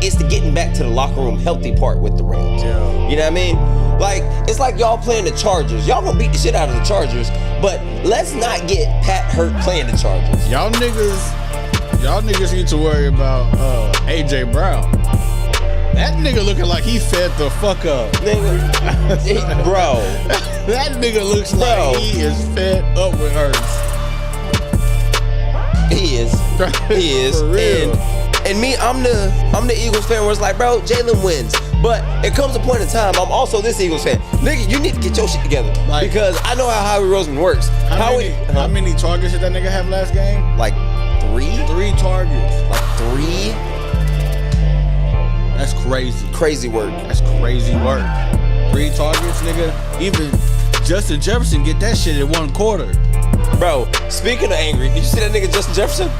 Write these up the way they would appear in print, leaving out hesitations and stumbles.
it's the getting back to the locker room healthy part with the Rams. Yeah. You know what I mean? Like, it's like y'all playing the Chargers. Y'all gonna beat the shit out of the Chargers, but let's not get Pat hurt playing the Chargers. Y'all niggas need to worry about AJ Brown. That nigga looking like he fed the fuck up. Nigga, bro. That nigga looks like he is fed up with Hurts. He is. He is. For real. And me, I'm the Eagles fan where it's like, bro, Jalen wins. But it comes a point in time, I'm also this Eagles fan. Nigga, you need to get your shit together. Like, because I know how Howie Roseman works. How many targets did that nigga have last game? Like 3? 3 targets. Like 3? That's crazy. Crazy work. That's crazy work. 3 targets, nigga. Even Justin Jefferson get that shit in 1 quarter. Bro, speaking of angry, did you see that nigga Justin Jefferson?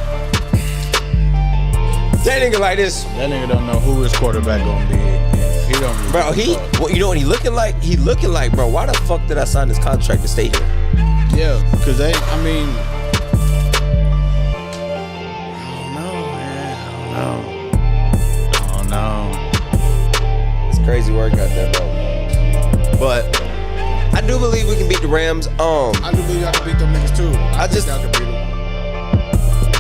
That nigga like this. That nigga don't know who his quarterback gonna be. He don't really bro, you know what he looking like? He looking like, bro, why the fuck did I sign this contract to stay here? Yeah, because I don't know. It's crazy work out there, bro. But I do believe we can beat the Rams. I do believe y'all can beat them niggas too. I think y'all can beat them.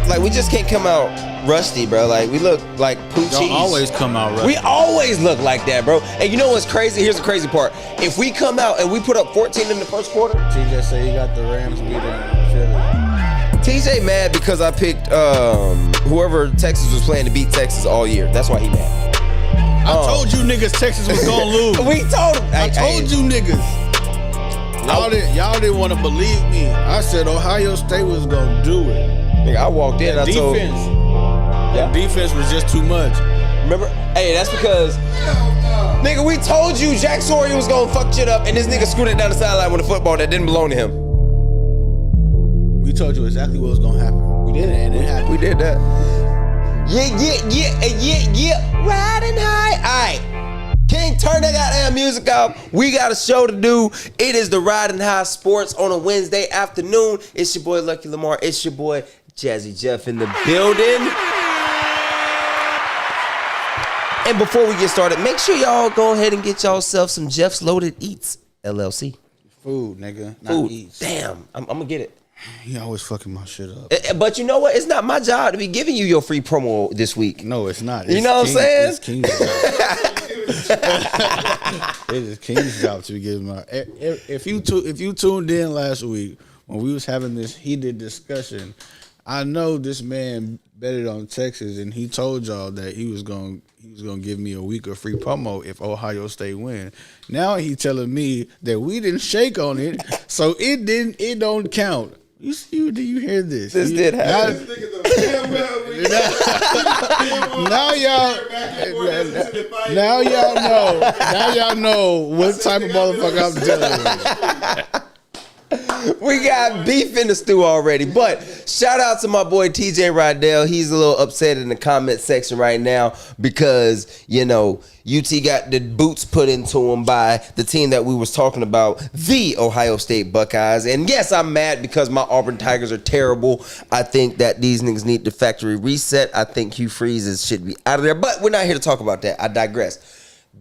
Like, we just can't come out rusty, bro. Like, we look like poo cheese. Y'all always come out rusty. We always look like that, bro. And you know what's crazy? Here's the crazy part. If we come out and we put up 14 in the first quarter. TJ said he got the Rams beating Philly. TJ mad because I picked whoever Texas was playing to beat Texas all year. That's why he mad. I told you niggas Texas was gonna lose. We told him. I told you niggas. Y'all didn't want to believe me. I said Ohio State was gonna do it. Nigga, I walked in. I told. Yeah. Defense was just too much. Remember? Hey, that's because. Nigga, we told you Jack Sawyer was gonna fuck shit up, and this nigga scooted down the sideline with a football that didn't belong to him. We told you exactly what was gonna happen. We did it, and it happened. We did that. Yeah. Riding high. All right. King, turn that goddamn music off. We got a show to do. It is the Riding High Sports on a Wednesday afternoon. It's your boy Lucky Lamar. It's your boy Jazzy Jeff in the building. And before we get started, make sure y'all go ahead and get yourself some Jeff's Loaded Eats, LLC. Food, nigga. Not Food. Eats. Damn, I'm going to get it. He always fucking my shit up. But you know what? It's not my job to be giving you your free promo this week. No, it's not. You know what I'm saying? It's King's job. It is King's job to be giving my. If you tuned in last week when we was having this heated discussion, I know this man betted on Texas, and he told y'all that he was gonna give me a week of free promo if Ohio State win. Now he telling me that we didn't shake on it, so it don't count. Do you hear this? This did happen. Now y'all know what type of motherfucker I'm dealing with. We got beef in the stew already, but shout out to my boy TJ Rydell. He's a little upset in the comment section right now because, you know, UT got the boots put into him by the team that we was talking about, the Ohio State Buckeyes. And yes, I'm mad because my Auburn Tigers are terrible. I think that these niggas need the factory reset. I think Hugh Freeze should be out of there, but we're not here to talk about that. I digress.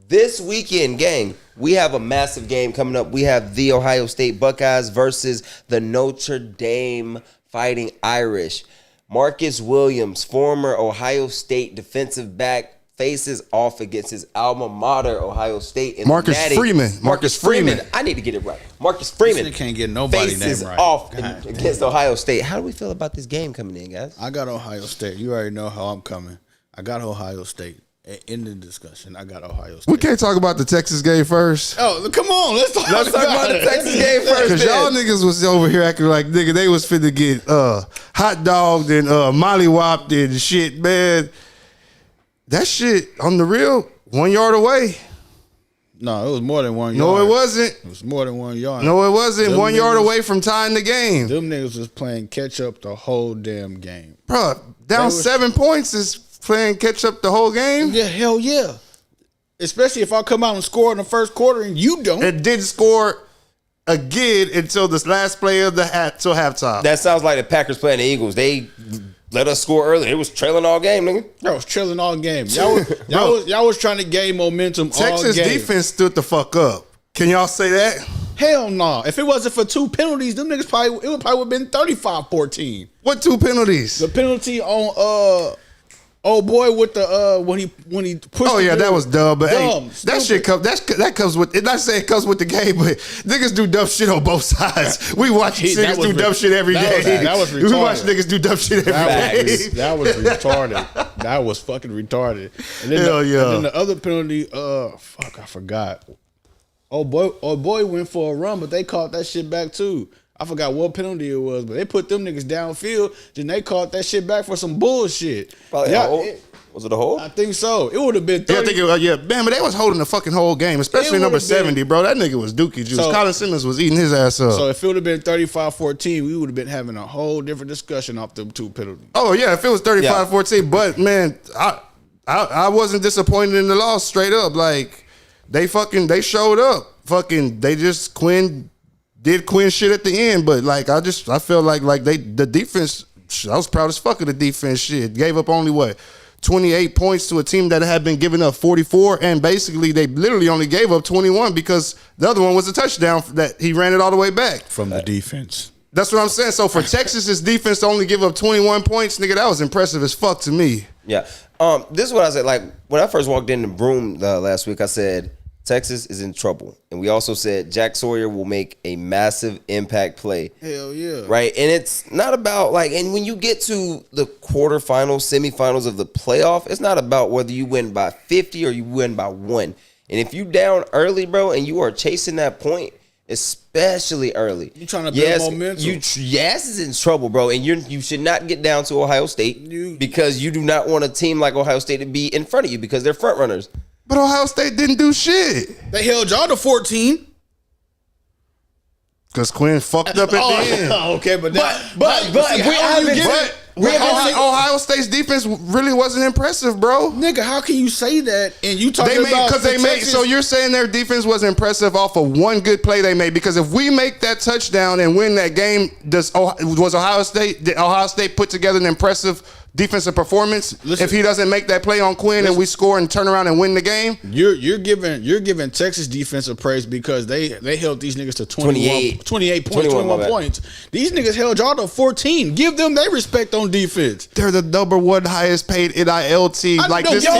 This weekend, gang, we have a massive game coming up. We have the Ohio State Buckeyes versus the Notre Dame Fighting Irish. Marcus Williams, former Ohio State defensive back, faces off against his alma mater, Ohio State. In Marcus Freeman. I need to get it right. Marcus Freeman. This can't get nobody faces name right. off against Ohio State. How do we feel about this game coming in, guys? I got Ohio State. You already know how I'm coming. I got Ohio State. In the discussion, I got Ohio State. We can't talk about the Texas game first. Oh, come on. Let's talk about the Texas game first. Because y'all niggas was over here acting like, nigga, they was finna get hot dogged and mollywopped and shit, man. That shit, on the real, 1 yard away. No, it was more than 1 yard. No, it wasn't. It was more than 1 yard. No, it wasn't. Them 1 yard away from tying the game. Them niggas was playing catch up the whole damn game. Bro, down 7 points is playing catch up the whole game? Yeah, hell yeah. Especially if I come out and score in the first quarter and you don't. It didn't score again until this last play of till halftime. That sounds like the Packers playing the Eagles. They let us score early. It was trailing all game, nigga. Y'all was trailing all game. Y'all was trying to gain momentum all game. Texas defense stood the fuck up. Can y'all say that? Hell no. If it wasn't for 2 penalties, them niggas it would probably have been 35-14. What 2 penalties? The penalty on old boy with the when he pushed. Oh yeah, the that was dumb. But dumb, hey, that shit comes with. Not saying it comes with the game, but niggas do dumb shit on both sides. We watch niggas do dumb shit every day. That was retarded. We watch niggas do dumb shit every day. That was retarded. That was fucking retarded. And then Hell yeah. And then the other penalty, fuck, I forgot. Old boy went for a run, but they caught that shit back too. I forgot what penalty it was, but they put them niggas downfield. Then they caught that shit back for some bullshit. Probably was it a hold? I think so. It would have been 30. Yeah, I think it was, man, but they was holding the fucking whole game, especially number 70, bro. That nigga was dookie juice. Colin Simmons was eating his ass up. So if it would have been 35-14, we would have been having a whole different discussion off them 2 penalties. Oh yeah, if it was 35-14, but man, I wasn't disappointed in the loss straight up. Like they showed up. They just did Quinn shit at the end, but like I felt like the defense. I was proud as fuck of the defense. Shit, gave up only 28 points to a team that had been giving up 44, and basically they literally only gave up 21 because the other one was a touchdown that he ran it all the way back from the defense. That's what I'm saying. So for Texas's defense to only give up 21 points, nigga, that was impressive as fuck to me. Yeah. This is what I said. Like when I first walked in the room last week, I said Texas is in trouble. And we also said Jack Sawyer will make a massive impact play. Hell yeah. Right? And it's not about and when you get to the quarterfinals, semifinals of the playoff, it's not about whether you win by 50 or you win by 1. And if you down early, bro, and you are chasing that point, especially early. You trying to build momentum. Yes is in trouble, bro. And you should not get down to Ohio State because you do not want a team like Ohio State to be in front of you because they're front runners. But Ohio State didn't do shit. They held y'all to 14. Because Quinn fucked up at the end. Okay, but Ohio State's defense really wasn't impressive, bro. Nigga, how can you say that? And you talking about Texas? So you're saying their defense was impressive off of one good play they made? Because if we make that touchdown and did Ohio State put together an impressive defensive performance? Listen, if he doesn't make that play on Quinn and we score and turn around and win the game, you're giving Texas defensive praise because they held these niggas to 28 points, 21 points. These niggas held y'all to 14. Give them their respect on defense. They're the number 1 highest paid NIL team. This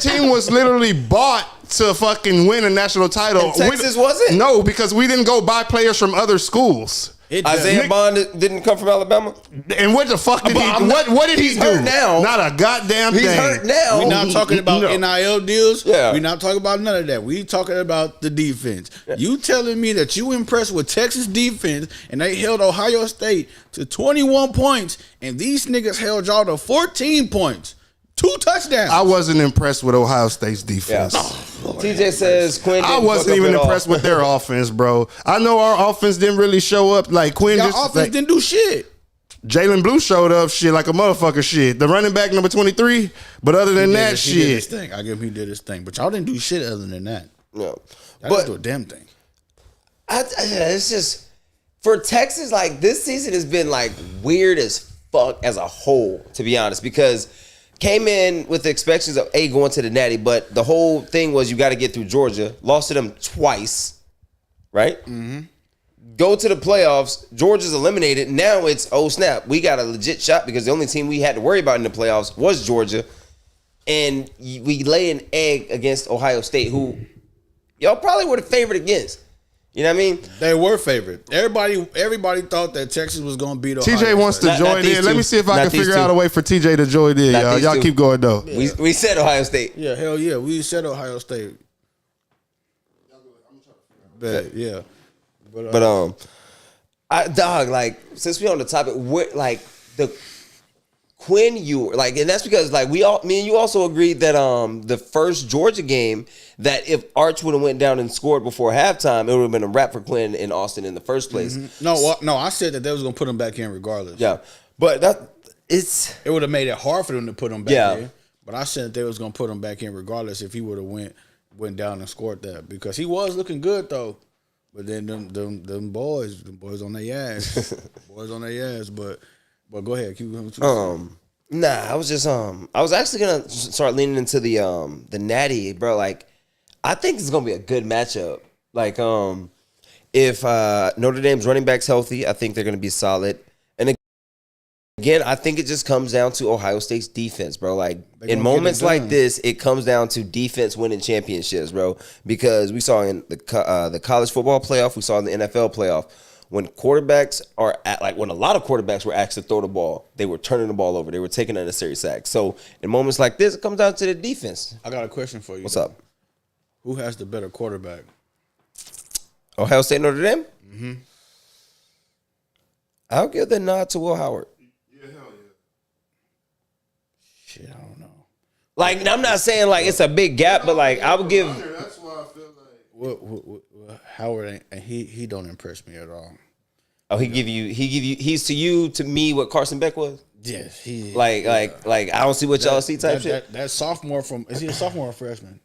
team was literally bought to fucking win a national title. And Texas wasn't? No, because we didn't go buy players from other schools. Isaiah Bond didn't come from Alabama? And what the fuck did what did he do? Hurt now. Not a goddamn thing. He's hurt now. We're not talking about NIL deals. Yeah. We're not talking about none of that. We talking about the defense. Yeah. You telling me that you impressed with Texas defense and they held Ohio State to 21 points and these niggas held y'all to 14 points. 2 touchdowns. I wasn't impressed with Ohio State's defense. Yeah. TJ says Quinn didn't I wasn't even impressed with their offense, bro. I know our offense didn't really show up. Like Quinn offense didn't do shit. Jalen Blue showed up shit like a motherfucker shit. The running back number 23. But other than that shit. He did his thing. I give him he did his thing. But y'all didn't do shit other than that. No. Y'all didn't do a damn thing. It's just for Texas, like this season has been like weird as fuck as a whole, to be honest, because came in with the expectations of going to the Natty, but the whole thing was you got to get through Georgia. Lost to them twice, right? Mm-hmm. Go to the playoffs. Georgia's eliminated. Now it's, oh snap, we got a legit shot because the only team we had to worry about in the playoffs was Georgia. And we lay an egg against Ohio State, who y'all probably were the favorite against. You know what I mean? They were favorite. Everybody thought that Texas was going to beat Ohio TJ wants to join in. Let me see if I can figure out a way for TJ to join in, y'all. Y'all keep going, though. Yeah. We said Ohio State. Yeah, hell yeah. We said Ohio State. But, yeah. Like, since we on the topic, like, the Quinn Ewers, like, and that's because, like, me and you also agreed that the first Georgia game, that if Arch would have went down and scored before halftime, it would have been a wrap for Quinn in Austin in the first place. Mm-hmm. No, I said that they was gonna put him back in regardless. Yeah, but it would have made it hard for them to put him back in. But I said that they was gonna put him back in regardless if he would have went down and scored that, because he was looking good though. But then them boys on their ass, But Well, go ahead. Keep going. Nah, I was just I was actually gonna start leaning into the Natty, bro. Like, I think it's gonna be a good matchup. Like, if Notre Dame's running back's healthy, I think they're gonna be solid. And again, I think it just comes down to Ohio State's defense, bro. Like, in moments like this, it comes down to defense winning championships, bro. Because we saw in the college football playoff, we saw in the NFL playoff. When quarterbacks are when a lot of quarterbacks were asked to throw the ball, they were turning the ball over. They were taking unnecessary sacks. So in moments like this, it comes down to the defense. I got a question for you. What's up? Who has the better quarterback? Ohio State, Notre Dame? Mm-hmm. I'll give the nod to Will Howard. Yeah, hell yeah. Shit, I don't know. Like, I'm not saying like it's a big gap, but like I would give. That's why I feel like Howard ain't he don't impress me at all. Oh, he's to you, to me, what Carson Beck was. Yes, he like I don't see what y'all see type shit. That sophomore is he a sophomore or a freshman?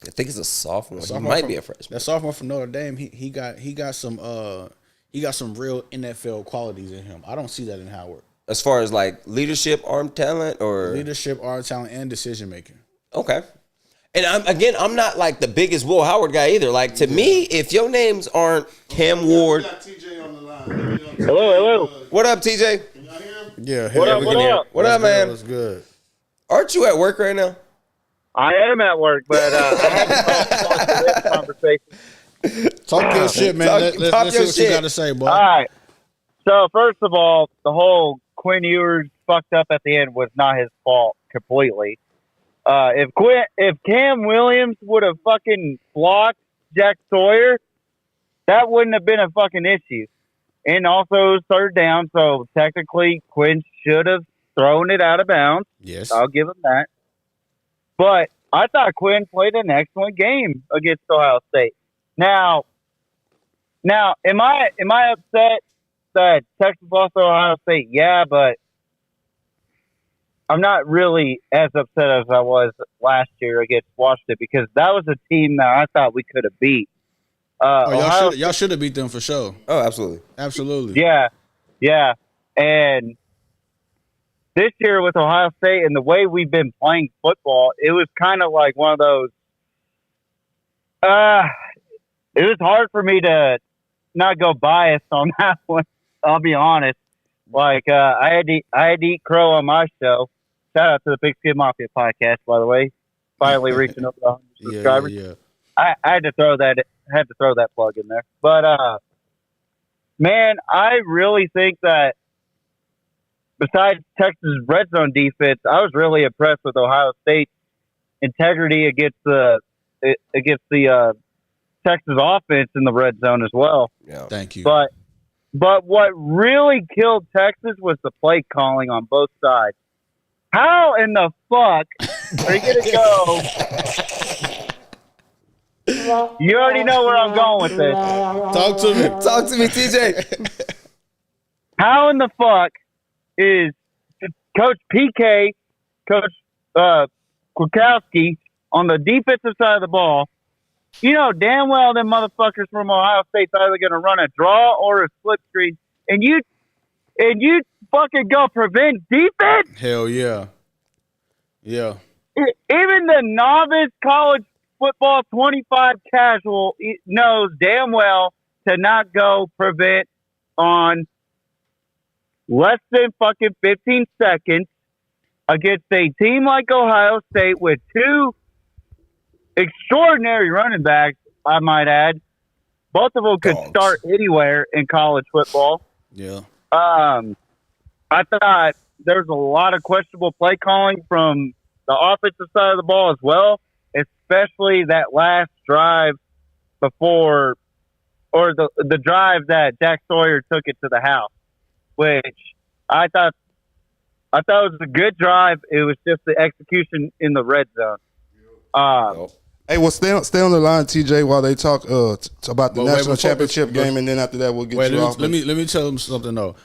I think he's a sophomore. He might be a freshman. That sophomore from Notre Dame, he got some real NFL qualities in him. I don't see that in Howard. As far as like leadership, arm talent, or leadership, arm talent, and decision making. Okay. And I'm not like the biggest Will Howard guy either. Like, to me, if your names aren't Cam Ward. TJ on the line. Hello. What up, TJ? Can y'all hear him? Yeah. What up? What up, man? That's good. Aren't you at work right now? I am at work, but I haven't this conversation. Talk your shit, man. Let's see what you got to say, boy. All right. So, first of all, the whole Quinn Ewers fucked up at the end was not his fault completely. If Cam Williams would have fucking blocked Jack Sawyer, that wouldn't have been a fucking issue. And also, it was third down, so technically Quinn should have thrown it out of bounds. Yes. I'll give him that. But I thought Quinn played an excellent game against Ohio State. Now, am I upset that Texas lost to Ohio State? Yeah, but I'm not really as upset as I was last year against Washington because that was a team that I thought we could have beat. Y'all should have beat them for sure. Oh, absolutely. Absolutely. Yeah. And this year with Ohio State and the way we've been playing football, it was kind of like one of those. It was hard for me to not go biased on that one. I'll be honest. Like I had to eat crow on my show. Shout out to the Big Skin Mafia podcast, by the way. Finally reaching up to 100 subscribers. Yeah. I had to throw that plug in there. But man, I really think that besides Texas' red zone defense, I was really impressed with Ohio State's integrity against the Texas offense in the red zone as well. Yeah. Thank you. But what really killed Texas was the play calling on both sides. How in the fuck are you going to go? You already know where I'm going with this. Talk to me, TJ. How in the fuck is Coach PK, Coach Kwiatkowski on the defensive side of the ball? You know damn well them motherfuckers from Ohio State's either going to run a draw or a slip screen, and you fucking go prevent defense? Hell yeah. Yeah. Even the novice college football 25 casual knows damn well to not go prevent on less than fucking 15 seconds against a team like Ohio State with two extraordinary running backs, I might add. Both of them could start anywhere in college football. Yeah. I thought there was a lot of questionable play calling from the offensive side of the ball as well, especially that last drive before, or the drive that Jack Sawyer took it to the house, which I thought it was a good drive. It was just the execution in the red zone. Hey, well, stay on the line, TJ, while they talk about the national championship game, and then after that, we'll get you off. Let me tell them something though.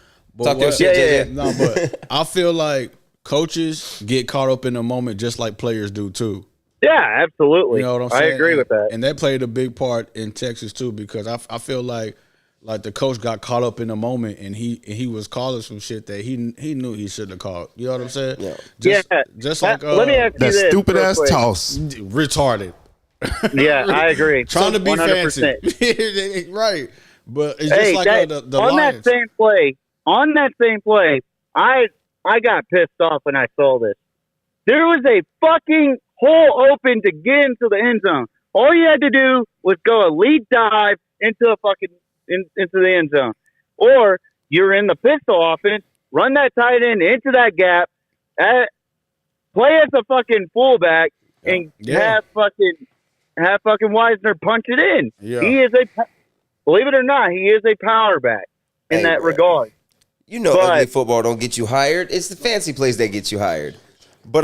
Talk your shit, yeah. No, but I feel like coaches get caught up in the moment just like players do too. Yeah, absolutely. You know what I'm saying? I agree with that. And that played a big part in Texas too, because I feel like like the coach got caught up in the moment and he was calling some shit that he knew he shouldn't have called. You know what I'm saying? Yeah. Just like let me ask you That this stupid real ass quick. toss. retarded. Yeah, I agree. Trying to be 100%. fancy. Right. But it's just like the on Lions. that same play, I got pissed off when I saw this. There was a fucking hole open to get into the end zone. All you had to do was go a lead dive into a fucking into the end zone, or you're in the pistol offense. Run that tight end into that gap. Play as a fucking fullback and have fucking Wisner punch it in. Yeah. He is believe it or not, he is a power back in that regard. You know, ugly football don't get you hired. It's the fancy plays that get you hired. But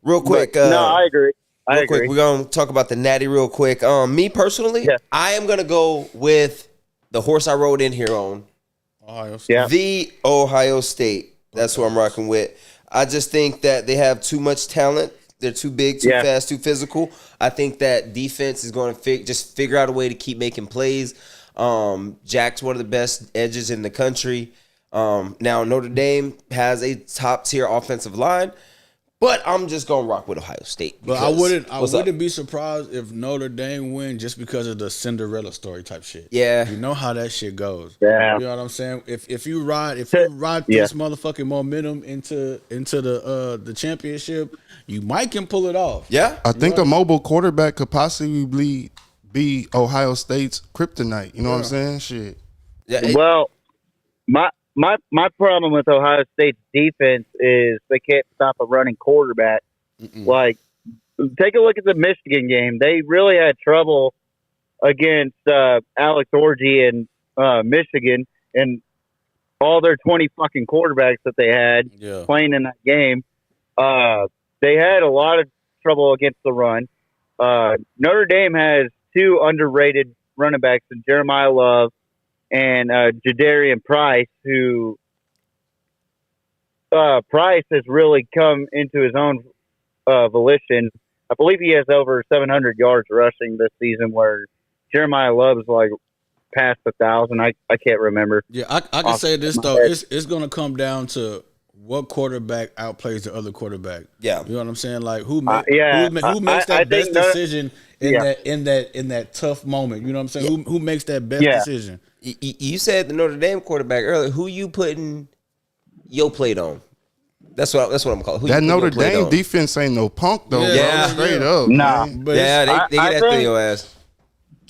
real quick. No, I agree. Real quick, we're gonna talk about the Natty real quick. Me personally, I am gonna go with the horse I rode in here on. Ohio State. Yeah. The Ohio State. That's who I'm rocking with. I just think that they have too much talent. They're too big, too fast, too physical. I think that defense is going to just figure out a way to keep making plays. Jack's one of the best edges in the country. Now Notre Dame has a top tier offensive line, but I'm just gonna rock with Ohio State. But I wouldn't be surprised if Notre Dame win just because of the Cinderella story type shit. Yeah, you know how that shit goes. Yeah, you know what I'm saying. If you ride this motherfucking momentum into the championship, you might can pull it off. Yeah, I think a mobile quarterback could possibly be Ohio State's kryptonite. You know what I'm saying? Shit. Yeah. Well, my problem with Ohio State's defense is they can't stop a running quarterback. Like, take a look at the Michigan game. They really had trouble against Alex Orji and Michigan and all their 20 fucking quarterbacks that they had playing in that game. They had a lot of trouble against the run. Notre Dame has two underrated running backs in Jeremiah Love and Jadarian Price, who Price has really come into his own volition. I believe he has over 700 yards rushing this season, where Jeremiah Love is like past 1,000. I can't remember. Yeah, I can say this though. It's going to come down to what quarterback outplays the other quarterback. Yeah, you know what I'm saying. Like who makes I that best decision in that tough moment. You know what I'm saying. Who makes that best decision? You said the Notre Dame quarterback earlier. Who you putting your plate on? That's what I'm calling. That Notre Dame defense ain't no punk though. Yeah, bro. Straight up. Nah, but they get after your ass.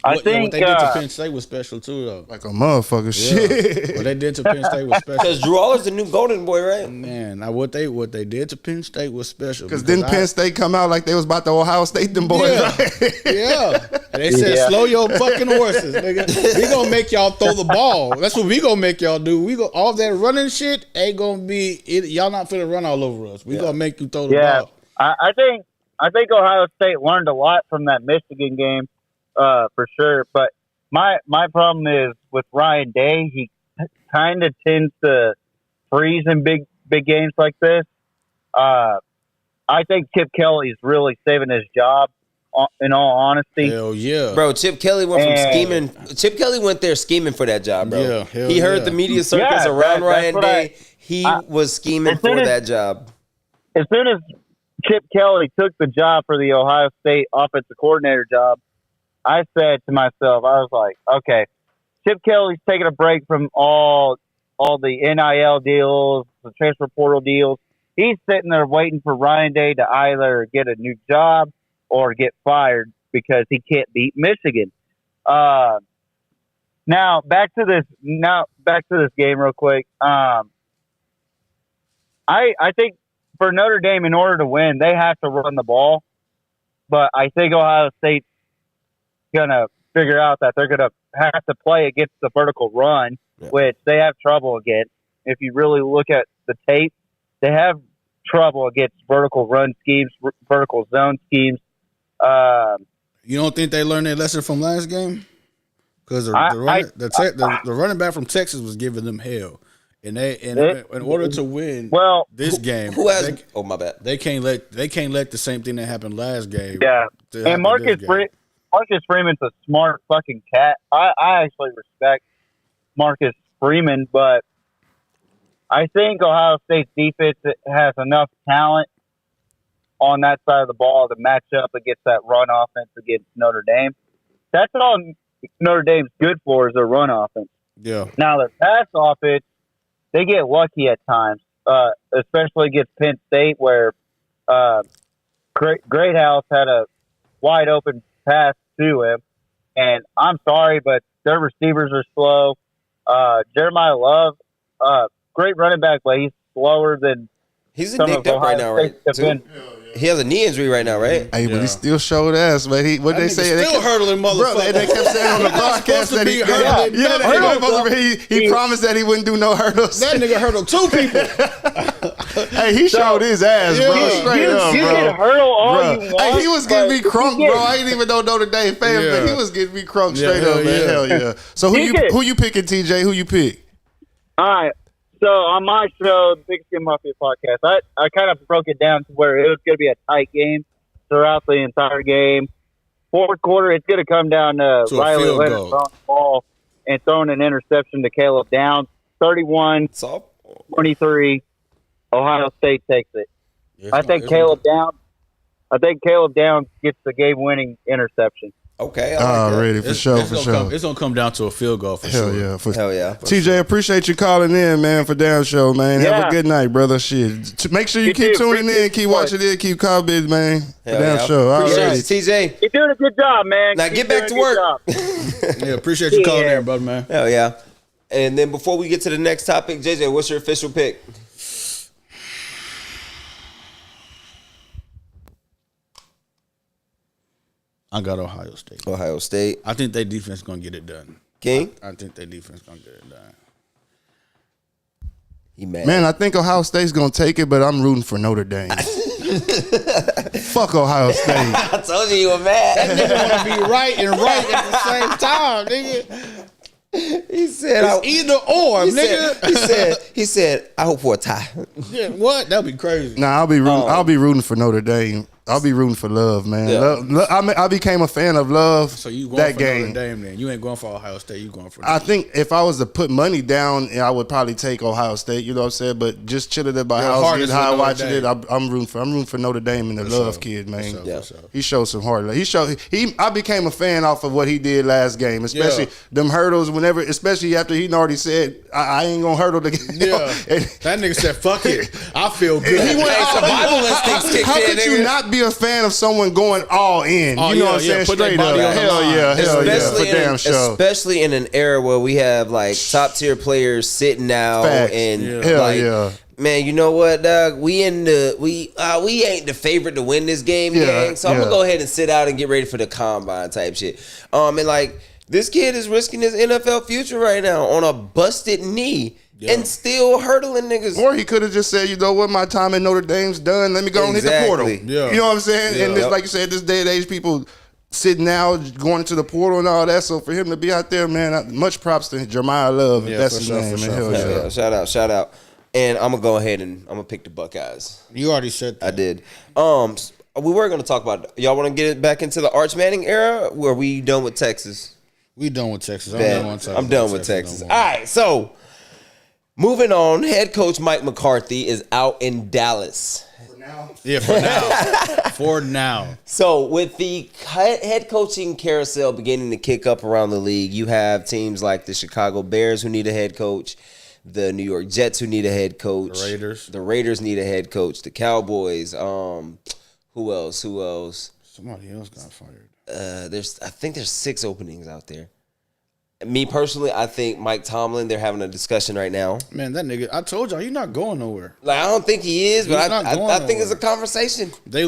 What they did to Penn State was special too, though. Like a motherfucker. Shit. What they did to Penn State was special. Because Drew Aller's the new golden boy, right? Man, now what they did to Penn State was special. Because didn't Penn State come out like they was about to Ohio State them boys? Yeah, right? yeah. And they said, slow your fucking horses, nigga. We gonna make y'all throw the ball. That's what we gonna make y'all do. All that running shit ain't gonna be. Y'all not finna run all over us. We gonna make you throw the ball. I think Ohio State learned a lot from that Michigan game, for sure. But my problem is with Ryan Day. He kind of tends to freeze in big games like this. I think Chip Kelly's really saving his job. In all honesty, hell yeah, bro. Chip Kelly went from scheming. Chip Kelly went there scheming for that job, bro. Yeah, he heard the media circus around Ryan Day. He was scheming for that job. As soon as Chip Kelly took the job for the Ohio State offensive coordinator job, I said to myself, I was like, okay, Chip Kelly's taking a break from all the NIL deals, the transfer portal deals. He's sitting there waiting for Ryan Day to either get a new job or get fired because he can't beat Michigan. Now back to this game real quick. I think for Notre Dame, in order to win, they have to run the ball. But I think Ohio State's gonna figure out that they're gonna have to play against the vertical run, which they have trouble against. If you really look at the tape, they have trouble against vertical run schemes, vertical zone schemes. You don't think they learned their lesson from last game? Because the running back from Texas was giving them hell, and in order to win this game, my bad. They can't let the same thing that happened last game. Yeah, and Marcus Freeman's a smart fucking cat. I actually respect Marcus Freeman, but I think Ohio State's defense has enough talent on that side of the ball to match up against that run offense against Notre Dame. That's all Notre Dame's good for is their run offense. Yeah. Now their pass offense, they get lucky at times, especially against Penn State, where Greathouse had a wide open pass to him. And I'm sorry, but their receivers are slow. Jeremiah Love, great running back, but he's slower than He's some nicked of up right Ohio now, right? State's defense. He has a knee injury right now, right? Hey, but he still showed ass, man. What they say? Still hurdling, Bro, motherfucker. they kept saying on the broadcast that he, he promised that he wouldn't do no hurdles. That nigga hurdled 2 people. Hey, he showed his ass, bro. Straight up, you bro. can hurdle all Bro. you want. Hey, he was getting me but crunk, you bro. get- I ain't even know Notre Dame fan, Yeah. but he was getting me crunk Yeah, straight hell up, man. yeah. Hell yeah. So You get- who you picking, TJ? Who you pick? All right. So on my show, the Big Skin Mafia podcast, I kind of broke it down to where it was going to be a tight game throughout the entire game. Fourth quarter, it's going to come down to To a Riley field Leonard goal. throwing the ball and throwing an interception to Caleb Downs. 31-23, So Ohio State takes it. Yeah, I think Caleb Downs gets the game-winning interception. okay, I like that. Already, for sure. It's gonna come down to a field goal for Hell sure. yeah. Hell yeah. TJ, appreciate you calling in, man, for Down Show, man. Have a Yeah. good night, brother. Shit. Make sure you You keep too. tuning in, Appreciate keep you. watching it, keep commenting, man. For Hell Down yeah. Show. All Appreciate right. it, TJ. You're doing a good job, man. Now Keep get back doing to a good work. job. Yeah, appreciate you calling Yeah. in, brother, man. Hell yeah. And then before we get to the next topic, JJ, what's your official pick? I got Ohio State. Ohio State. I think their defense gonna get it done. King? I think their defense gonna get it done. He mad. Man, I think Ohio State's going to take it, but I'm rooting for Notre Dame. Fuck Ohio State. I told you were mad. Want to be right and right at the same time, nigga. He said, It's either or, he nigga. he said, I hope for a tie. Yeah, what? That'd be crazy. Nah, I'll be rooting for Notre Dame. I'll be rooting for Love, man. Yeah. I became a fan of Love So you going that for game. Notre Dame then? You ain't going for Ohio State. You going for? I think if I was to put money down, I would probably take Ohio State. You know what I'm saying? But just chilling at my Your house, heart getting is high, with Notre watching it. Dame. I'm rooting for Notre Dame and the Love kid, man. For sure, Yeah. for sure. He showed some heart. I became a fan off of what he did last game, especially them hurdles. Whenever, especially after he already said, "I ain't gonna hurdle the game." Yeah, And that nigga said, "Fuck it, I feel good." he went survival instincts kicked How in, could nigga. you not be a fan of someone going all in? Oh, You know yeah, what I'm yeah, saying? put their Straight up. body on the Hell line. yeah, hell yeah. Especially, For damn sure. especially in an era where we have like top tier players sitting out Facts. and Hell like, yeah. man, you know what, dog? We ain't the favorite to win this game, Yeah, gang. So I'm yeah. gonna go ahead and sit out and get ready for the combine type shit. And like this kid is risking his NFL future right now on a busted knee and still hurdling niggas. Or he could have just said, you know what, my time at Notre Dame's done. Let me go and hit the portal. Exactly. Yeah. You know what I'm saying? Yeah. And this, Yep. like you said, this day and age, people sitting out, going into the portal and all that. So for him to be out there, man, much props to Jeremiah Love. If Yeah, that's for his sure, name, for man. sure, Hell for yeah. sure. Shout out. And I'm gonna go ahead and I'm gonna pick the Buckeyes. You already said that. I did. We were gonna talk about. Y'all want to get it back into the Arch Manning era? Or are we done with Texas? We done with Texas. I'm done with Texas. All right, so moving on. Head coach Mike McCarthy is out in Dallas. Yeah, for now. For now. So with the head coaching carousel beginning to kick up around the league, you have teams like the Chicago Bears who need a head coach, the New York Jets who need a head coach, the Raiders need a head coach, the Cowboys. Who else? Somebody else got fired. I think there's 6 openings out there. Me personally, I think Mike Tomlin, they're having a discussion right now. Man, that nigga, I told y'all, he's not going nowhere. Like, I don't think he is, but He's not going I think it's a nowhere. conversation. They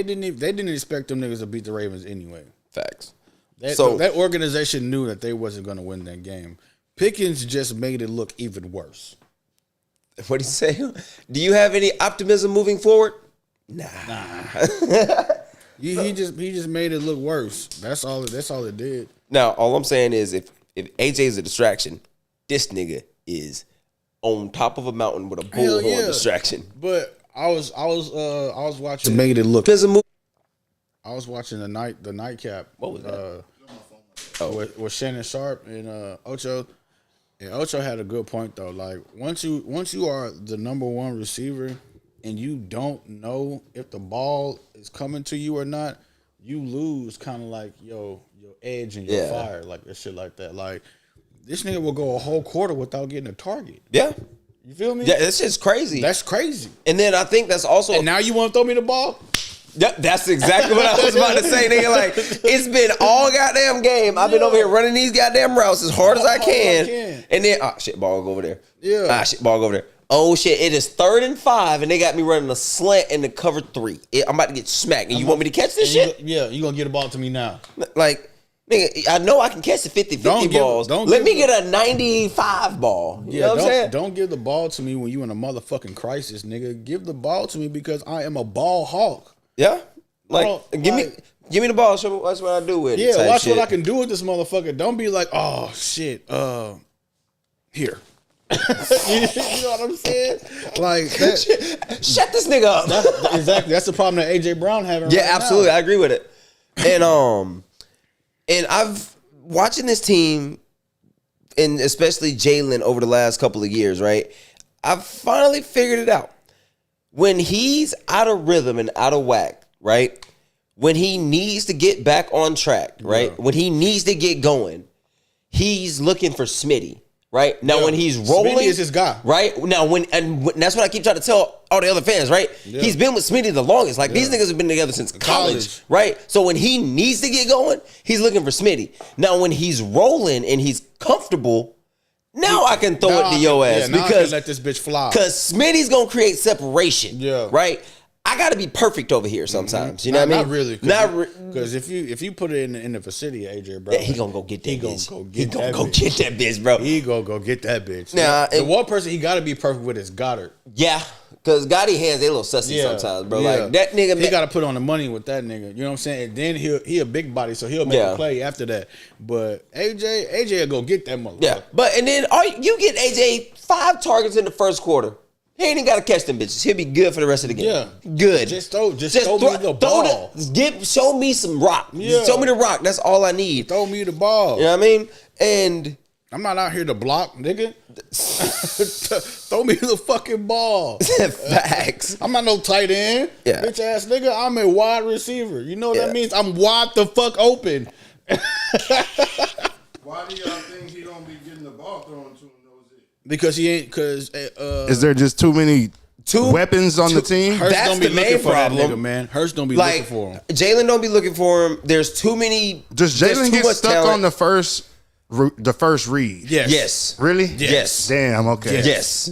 didn't expect them niggas to beat the Ravens anyway. Facts. That organization knew that they wasn't going to win that game. Pickens just made it look even worse. What do you say? Do you have any optimism moving forward? Nah. He just made it look worse. That's all it did. Now, all I'm saying is if AJ is a distraction, this nigga is on top of a mountain with a Hell bullhorn yeah. distraction. But I was watching. Made it look. Optimism move. I was watching the nightcap. What was that? with Shannon Sharp and Ocho. And Ocho had a good point though. Like once you are the number one receiver and you don't know if the ball is coming to you or not, you lose kind of like your edge and your fire, like that shit like that. Like this nigga will go a whole quarter without getting a target. Yeah. You feel me? Yeah, that's just crazy. That's crazy. And then I think that's also. And now you want to throw me the ball? Yep, that's exactly what I was about to say, nigga. Like, it's been all goddamn game. I've been over here running these goddamn routes as hard as I can. And then, shit, ball go over there. Yeah. Shit, ball go over there. Oh, shit, it is 3rd and 5, and they got me running a slant in the cover 3. I'm about to get smacked, and you want me to catch this shit? Yeah, you going to get a ball to me now. Like, nigga, I know I can catch the 50-50 balls. Let me get a 95 ball. You know what I'm saying? Don't give the ball to me when you in a motherfucking crisis, nigga. Give the ball to me because I am a ball hawk. Yeah, give me the ball. Show me watch what I do with it. Yeah, watch shit. what I can do with this motherfucker. Don't be like, oh shit, here. You know what I'm saying? Like that. Shut this nigga up. Exactly. That's the problem that AJ Brown having. Yeah, right absolutely. now. I agree with it. And I've watching this team, and especially Jalen over the last couple of years, right? I've finally figured it out. When he's out of rhythm and out of whack, right? When he needs to get back on track, right? Yeah. When he needs to get going, he's looking for Smitty, right? Now when he's rolling, Smitty is his guy, right? Now when that's what I keep trying to tell all the other fans, right? Yeah. He's been with Smitty the longest. Like these niggas have been together since college, right? So when he needs to get going, he's looking for Smitty. Now when he's rolling and he's comfortable, now I can throw it to your ass because I because can let this bitch fly. Because Smitty's gonna create separation. Yeah. Right? I gotta be perfect over here sometimes. You know what I mean? Not really. Because if you put it in the vicinity, AJ, bro, he gonna go get that bitch. He gonna go get that bitch, bro. He gonna go get that bitch. Now, the one person he gotta be perfect with is Goddard. Yeah. Because Gotti hands, they a little sussy sometimes, bro. Like, that nigga... He got to put on the money with that nigga. You know what I'm saying? And then he a big body, so he'll make a play after that. But AJ will go get that motherfucker. Yeah. And then you get AJ 5 targets in the first quarter. He ain't even got to catch them bitches. He'll be good for the rest of the game. Yeah. Good. Just throw me the ball. Show me some rock. Yeah. Show me the rock. That's all I need. Throw me the ball. You know what I mean? And... I'm not out here to block, nigga. Throw me the fucking ball. Facts. I'm not no tight end. Yeah. Bitch ass nigga, I'm a wide receiver. You know what that means? I'm wide the fuck open. Why do y'all think he don't be getting the ball thrown to him? Because he ain't. Is there just too many weapons on the team? Hurts That's don't be the looking main for problem, that nigga, man. Hurts don't be looking for him. Jalen don't be looking for him. There's too many. Does Jalen get stuck on the first read? Yes. Really? Yes. Damn. Okay. Yes.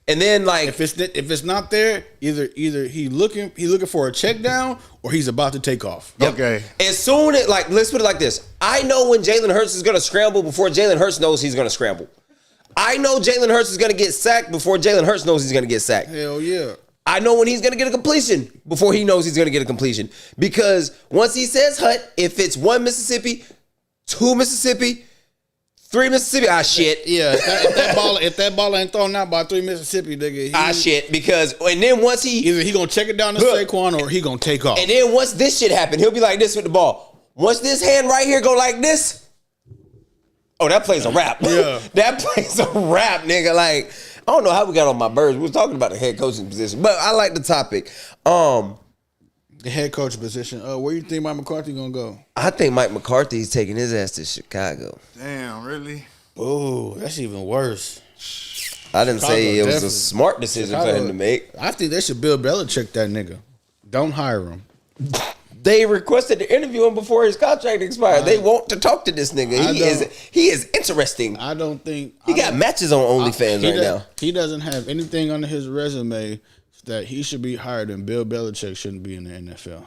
And then if it's not there, either he looking for a check down or he's about to take off. Yep. Okay. As soon as let's put it like this. I know when Jalen Hurts is gonna scramble before Jalen Hurts knows he's gonna scramble. I know Jalen Hurts is gonna get sacked before Jalen Hurts knows he's gonna get sacked. Hell yeah. I know when he's going to get a completion before he knows he's going to get a completion. Because once he says hut, if it's 1 Mississippi, 2 Mississippi, 3 Mississippi, shit. Yeah, if that ball ain't thrown out by 3 Mississippi, nigga. Shit. Because, and then once either he going to check it down to Saquon or he going to take off. And then once this shit happen, he'll be like this with the ball. Once this hand right here go like this, that play's a wrap. Yeah. That play's a wrap, nigga. Like, I don't know how we got on my birds. We was talking about the head coaching position, but I like the topic. The head coach position. Where you think Mike McCarthy gonna go? I think Mike McCarthy's taking his ass to Chicago. Damn, really? Oh, that's even worse. I didn't say it was a smart decision for him to make. I think they should Bill Belichick that nigga. Don't hire him. They requested to interview him before his contract expired. They want to talk to this nigga. He is interesting. I don't think he got matches on OnlyFans right now. He doesn't have anything on his resume that he should be hired, and Bill Belichick shouldn't be in the NFL.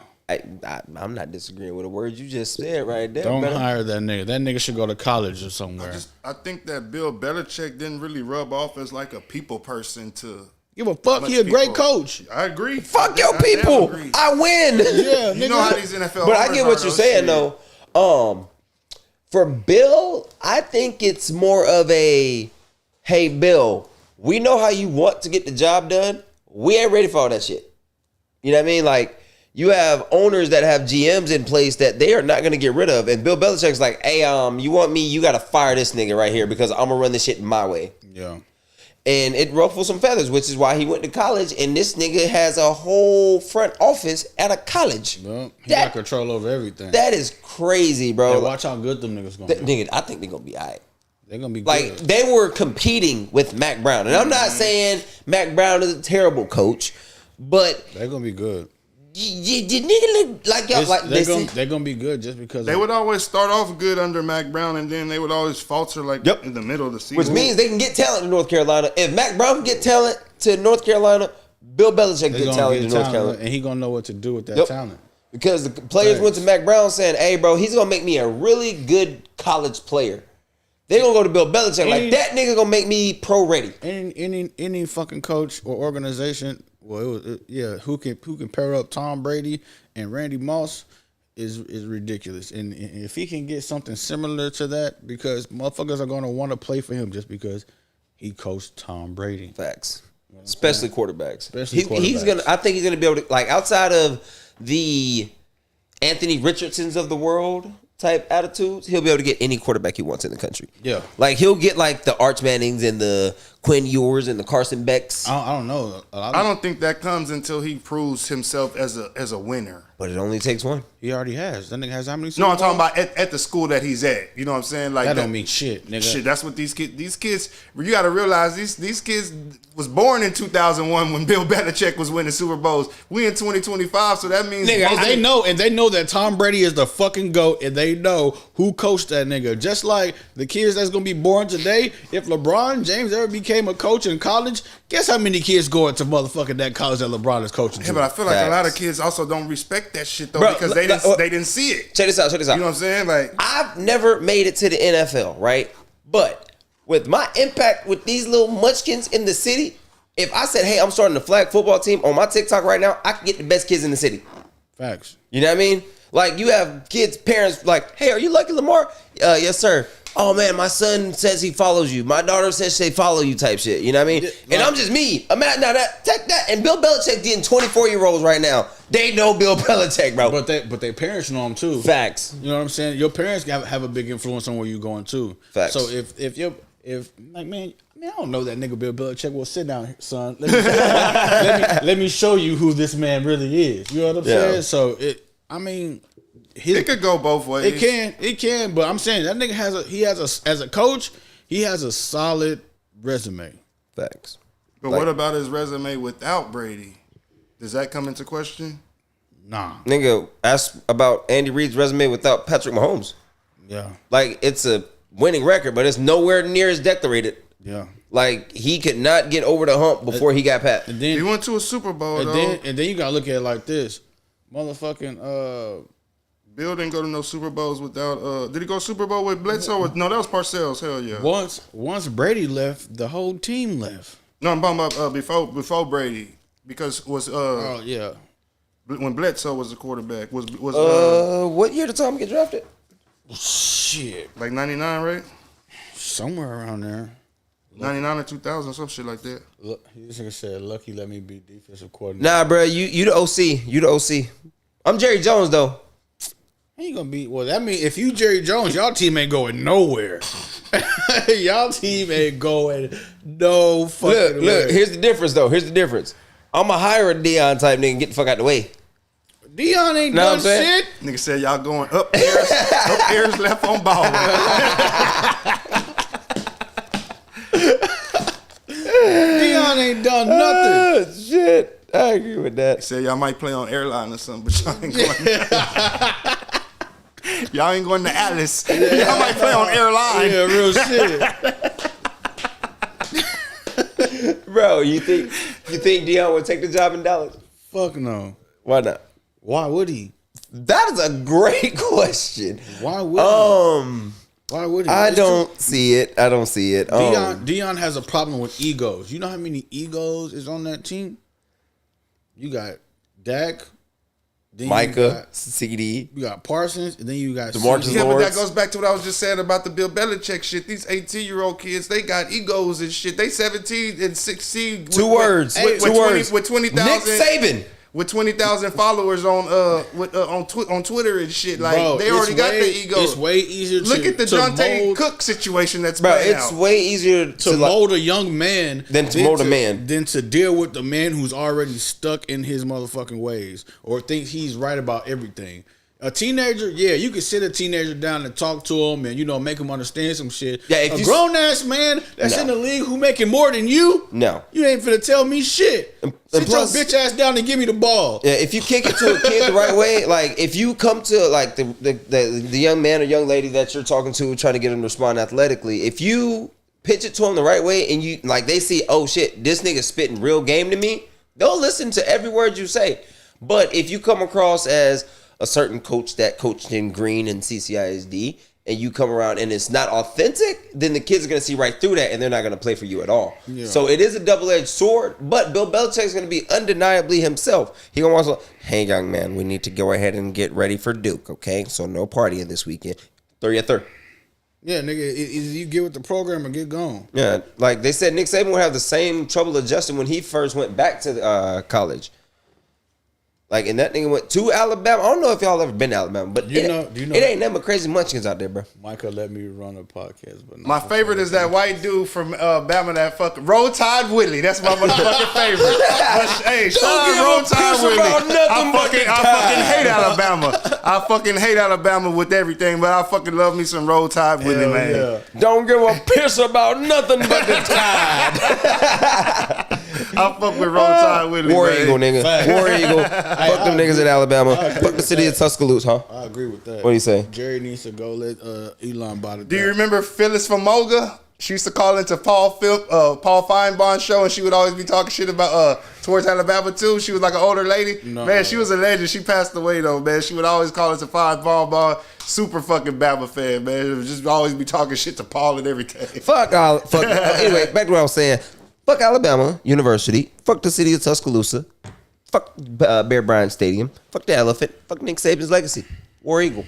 I'm not disagreeing with the words you just said right there. Don't hire that nigga. That nigga should go to college or somewhere. I think that Bill Belichick didn't really rub off as like a people person to. Give a fuck. He a great coach. I agree. Fuck your people. I win. Yeah, you know how these NFL. But I get what you're saying though. For Bill, I think it's more of a, hey Bill, we know how you want to get the job done. We ain't ready for all that shit. You know what I mean? Like, you have owners that have GMs in place that they are not going to get rid of. And Bill Belichick's like, hey, you want me? You got to fire this nigga right here because I'm going to run this shit my way. Yeah. And it ruffled some feathers, which is why he went to college. And this nigga has a whole front office at a college. Well, he got control over everything. That is crazy, bro. Yeah, watch how good them niggas going to be. Nigga, I think they're going to be all right. They're going to be good. Like, they were competing with Mac Brown. And I'm not saying Mac Brown is a terrible coach, but they're going to be good. You nigga look like y'all like they're gonna be good just because they would always start off good under Mac Brown and then they would always falter in the middle of the season. Which means they can get talent to North Carolina. If Mac Brown can get talent to North Carolina, Bill Belichick can get talent to North Carolina. And he gonna know what to do with that talent. Because the players went to Mac Brown saying, hey bro, he's gonna make me a really good college player. They're gonna go to Bill Belichick like that nigga gonna make me pro ready. Any fucking coach or organization. Well, who can pair up Tom Brady and Randy Moss is ridiculous. And if he can get something similar to that, because motherfuckers are going to want to play for him just because he coached Tom Brady. Facts. Especially quarterbacks. He's gonna. I think he's gonna be able to, like, outside of the Anthony Richardsons of the world type attitudes, he'll be able to get any quarterback he wants in the country. Yeah. Like, he'll get like the Arch Mannings and the Quinn Ewers and the Carson Becks. I don't know. I don't think that comes until he proves himself as a winner. But it only takes one. He already has. That nigga has how many? No, I'm talking about at the school that he's at. You know what I'm saying? Like that don't mean shit, nigga. Shit, that's what these kids. You got to realize these kids was born in 2001 when Bill Belichick was winning Super Bowls. We in 2025, so that means nigga, they know that Tom Brady is the fucking GOAT, and they know who coached that nigga. Just like the kids that's gonna be born today, if LeBron James ever became a coach in college, guess how many kids going to motherfucking that college that LeBron is coaching to? Yeah, but I feel like a lot of kids also don't respect that shit though, because they didn't see it. Check this out. You know what I'm saying? Like, I've never made it to the NFL, right? But with my impact with these little munchkins in the city, if I said, hey, I'm starting a flag football team on my TikTok right now, I can get the best kids in the city. Facts. You know what I mean? Like, you have kids, parents like, hey, are you Lucky Lamar? Yes, sir. Oh, man, my son says he follows you. My daughter says they follow you type shit. You know what I mean? And I'm just me. Now, take that. And Bill Belichick getting 24-year-olds right now. They know Bill Belichick, bro. But their parents know him, too. Facts. You know what I'm saying? Your parents have a big influence on where you're going, too. Facts. So if like, man, I don't know that nigga Bill Belichick. Well, sit down, son. Let me show you who this man really is. You know what I'm saying? So, it could go both ways. It can, but I'm saying that nigga as a coach, he has a solid resume. Facts. But what about his resume without Brady? Does that come into question? Nah. Nigga, ask about Andy Reid's resume without Patrick Mahomes. Yeah. Like, it's a winning record, but it's nowhere near as decorated. Yeah. Like, he could not get over the hump before he got pat. And then he went to a Super Bowl, and then you gotta look at it like this. Motherfucking Bill didn't go to no Super Bowls without. Did he go Super Bowl with Bledsoe? No, that was Parcells. Hell yeah. Once Brady left, the whole team left. No, I'm talking about before Brady, because it was oh yeah, when Bledsoe was the quarterback. Was what year did Tom get drafted? Shit, like 99, right? Somewhere around there. 99 or 2000, some shit like that. Look, this nigga said, "Lucky, let me be defensive coordinator." Nah, bro, you the OC. You the OC. I'm Jerry Jones though. He gonna be that mean if you Jerry Jones, y'all team ain't going nowhere. Y'all team ain't going no fucking Look, here's the difference though. Here's the difference. I'm a hire a Dion type nigga and get the fuck out the way. Dion ain't done shit. Nigga said y'all going up airs left on ball. Dion ain't done nothing. Shit. I agree with that. He said y'all might play on airline or something, but y'all ain't going. Y'all ain't going to Alice. Y'all might play on airline. Yeah, real shit. Bro, you think Dion would take the job in Dallas? Fuck no. Why not? Why would he? That is a great question. Why would he? Why would he? I don't see it. Dion has a problem with egos. You know how many egos is on that team? You got Dak, then Micah, CD. You got Parsons, and then you got DeMarcus Yeah, but Lawrence. that goes back to what I was just saying about the Bill Belichick shit. These 18-year-old kids, they got egos and shit. They 17 and 16. Two words. With 20,000. Nick Saban. with 20,000 followers on Twitter and shit. Like, bro, they already got their ego. It's way easier. Look at the Jonte mold, Cook situation that's Bro, playing it's out. way easier to mold a young man than to mold a man. than to deal with the man who's already stuck in his motherfucking ways or thinks he's right about everything. A teenager, yeah, you can sit a teenager down and talk to him and, make him understand some shit. Yeah, if a you grown-ass man that's in the league who making more than you, No. you ain't finna tell me shit. Sit plus- your bitch ass down and give me the ball. Yeah, if you kick it to a kid the right way, like if you come to like the young man or young lady that you're talking to, trying to get them to respond athletically, if you pitch it to them the right way and you like they see, oh shit, this nigga spitting real game to me, they'll listen to every word you say. But if you come across as a certain coach that coached in Green and CCISD, and you come around and it's not authentic, then the kids are going to see right through that and they're not going to play for you at all. Yeah. So it is a double-edged sword, but Bill Belichick's going to be undeniably himself. He going to want to, hey, young man, we need to go ahead and get ready for Duke, okay? So no partying this weekend. Throw your third. Yeah, nigga, either you get with the program or get gone. Yeah, like they said, Nick Saban would have the same trouble adjusting when he first went back to college. Like, and that nigga went to Alabama. I don't know if y'all ever been to Alabama, but Do you know it ain't nothing but crazy munchkins out there, bro. Micah let me run a podcast, but My favorite is that white dude from Bama, that fucking Roll Tide Willie. That's my motherfucking favorite. But, hey, shout out Roll Tide Willie. I fucking hate Alabama. I fucking hate Alabama with everything, but I fucking love me some Roll Tide Willie, man. Yeah. Don't give a piss about nothing but the Tide. I fuck with Roll Tide Willie, War man. Eagle, nigga. Fact. War Eagle. Fuck them niggas in Alabama. Fuck the city of Tuscaloosa, huh? I agree with that. What do you say? Jerry needs to go let Elon buy the. Do you remember Phyllis from Moga? She used to call into Paul Feinbaum's show, and she would always be talking shit about towards Alabama too. She was like an older lady. No. Man, she was a legend. She passed away though, man. She would always call into Feinbaum. Super fucking Bama fan, man. Just always be talking shit to Paul and everything. Fuck. Anyway, back to what I was saying. Fuck Alabama University. Fuck the city of Tuscaloosa. Fuck Bear Bryant Stadium. Fuck the elephant. Fuck Nick Saban's legacy. War Eagle.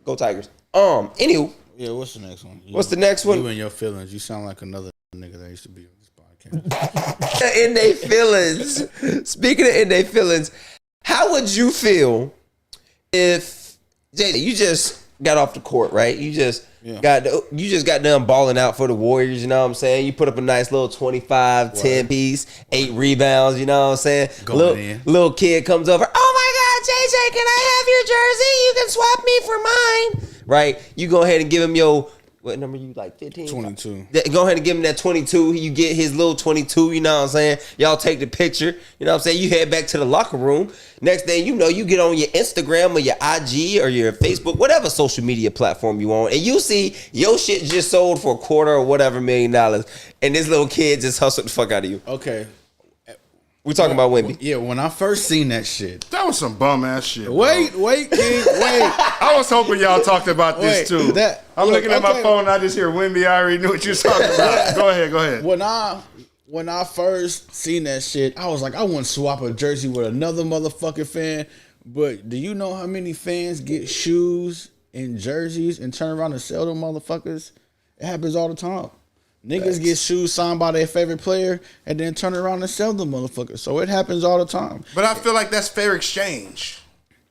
Go Tigers. Anywho. Yeah, what's the next one? What's the next one? You and your feelings. You sound like another nigga that used to be on this podcast. In they feelings. Speaking of in they feelings, how would you feel if Jay, you just got off the court, right? You just got done balling out for the Warriors, you know what I'm saying? You put up a nice little 25, 10 piece, 8 rebounds, you know what I'm saying? Little kid comes over, oh my God, JJ, can I have your jersey? You can swap me for mine. Right? You go ahead and give him your, what number you like, 15? 22. Go ahead and give him that 22. You get his little 22, you know what I'm saying? Y'all take the picture, you know what I'm saying? You head back to the locker room. Next thing you know, you get on your Instagram or your IG or your Facebook, whatever social media platform you on, and you see your shit just sold for $250,000 or whatever $1 million, and this little kid just hustled the fuck out of you. Okay. We talking about Wemby. Yeah, when I first seen that shit. That was some bum ass shit. Wait, King, wait. I was hoping y'all talked about this too. I'm looking at my phone and I just hear Wemby. I already knew what you were talking about. Go ahead. When I first seen that shit, I was like, I wouldn't swap a jersey with another motherfucking fan. But do you know how many fans get shoes and jerseys and turn around and sell them motherfuckers? It happens all the time. Niggas get shoes signed by their favorite player and then turn around and sell them motherfuckers. So it happens all the time. But I feel like that's fair exchange.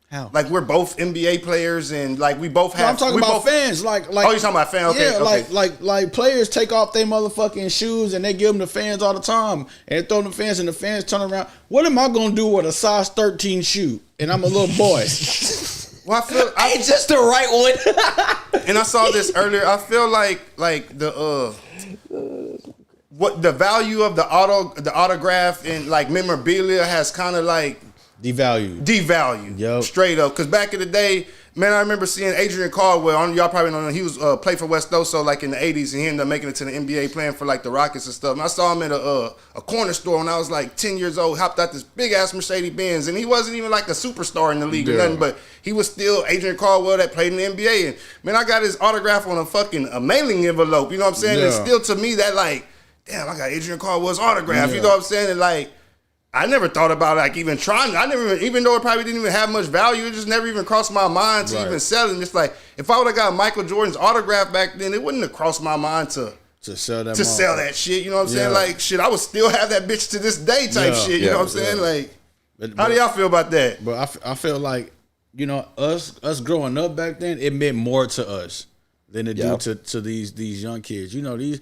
How? Like we're both NBA players and like we both have. I'm talking about fans. Like, oh, you're talking about fans? Okay, yeah, okay. like players take off their motherfucking shoes and they give them to fans all the time and they throw them to fans and the fans turn around. What am I gonna do with a size 13 shoe and I'm a little boy? Well, I It's just the right one. and I saw this earlier. I feel like the what the value of the autograph and like memorabilia has kind of like devalued. Yep. Straight up. Because back in the day, man, I remember seeing Adrian Caldwell. Y'all probably don't know. He was played for West Oso like in the 80s, and he ended up making it to the NBA playing for like the Rockets and stuff. And I saw him at a corner store when I was like 10 years old, hopped out this big ass Mercedes Benz, and he wasn't even like a superstar in the league or nothing, but he was still Adrian Caldwell that played in the NBA. And man, I got his autograph on a mailing envelope. You know what I'm saying? Yeah. And still to me that like, damn, I got Adrian Caldwell's autograph. Yeah. You know what I'm saying? And like, I never thought about like even trying. I never even though it probably didn't even have much value, it just never even crossed my mind to even sell it. It's like if I would have got Michael Jordan's autograph back then, it wouldn't have crossed my mind to sell that sell that shit. You know what I'm saying? Like shit, I would still have that bitch to this day type shit. You know what I'm saying? Like How do y'all feel about that? But I feel like, you know, us growing up back then, it meant more to us than it do to these young kids. You know, these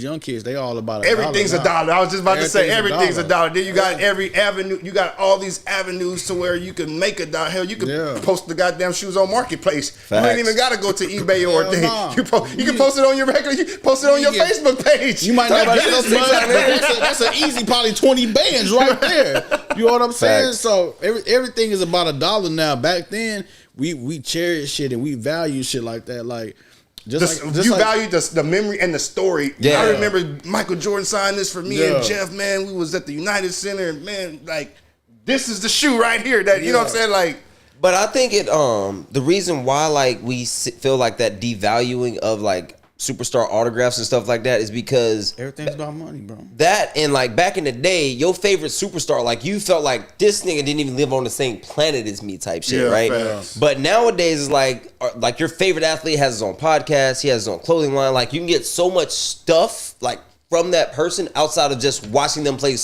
young kids, they all about Everything's $1 a dollar. I was just about to say everything's a a dollar. Then you got every avenue. You got all these avenues to where you can make a dollar. Hell, you can post the goddamn shoes on Marketplace. Facts. You ain't even got to go to eBay or a thing. Nah. You can post it on your regular. You post it on your Facebook page. You might not get as much, but that's an easy probably 20 bands right there. You know what I'm saying? Facts. So everything is about $1 now. Back then, we cherish shit and we value shit like that. Like, You value the memory and the story. Yeah. I remember Michael Jordan signed this for me and Jeff, man. We was at the United Center, and man, like, this is the shoe right here. That you know what I'm saying? Like, But I think the reason why like we feel like that devaluing of like superstar autographs and stuff like that is because everything's about money, bro. that and like back in the day, your favorite superstar, like you felt like this nigga didn't even live on the same planet as me type shit, right? Facts. But nowadays it's like your favorite athlete has his own podcast, he has his own clothing line. Like you can get so much stuff like from that person outside of just watching them play their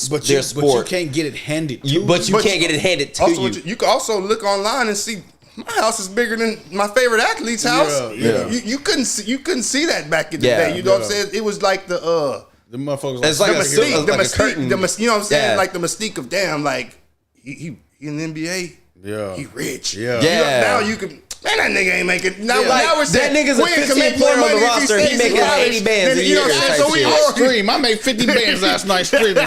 sport. But you can't get it handed to you. But you can't get it handed to you. You can also look online and see my house is bigger than my favorite athlete's house. Yeah. You couldn't see that back in the day. You know what I'm saying? It was like the motherfuckers. It's like the a mystique, like a curtain. you know what I'm saying? Yeah. Like the mystique of damn, like he in the NBA. Yeah. He rich. Yeah. You know, Yeah. now you can. Man, that nigga ain't making. Now, Like, now we're saying that nigga's a Quinn can 15 make player more on the money if roster, he stays in making college. 80 bands Then, a you know year what I'm saying? type So we shit. more. Stream. I made 50 bands last night streaming.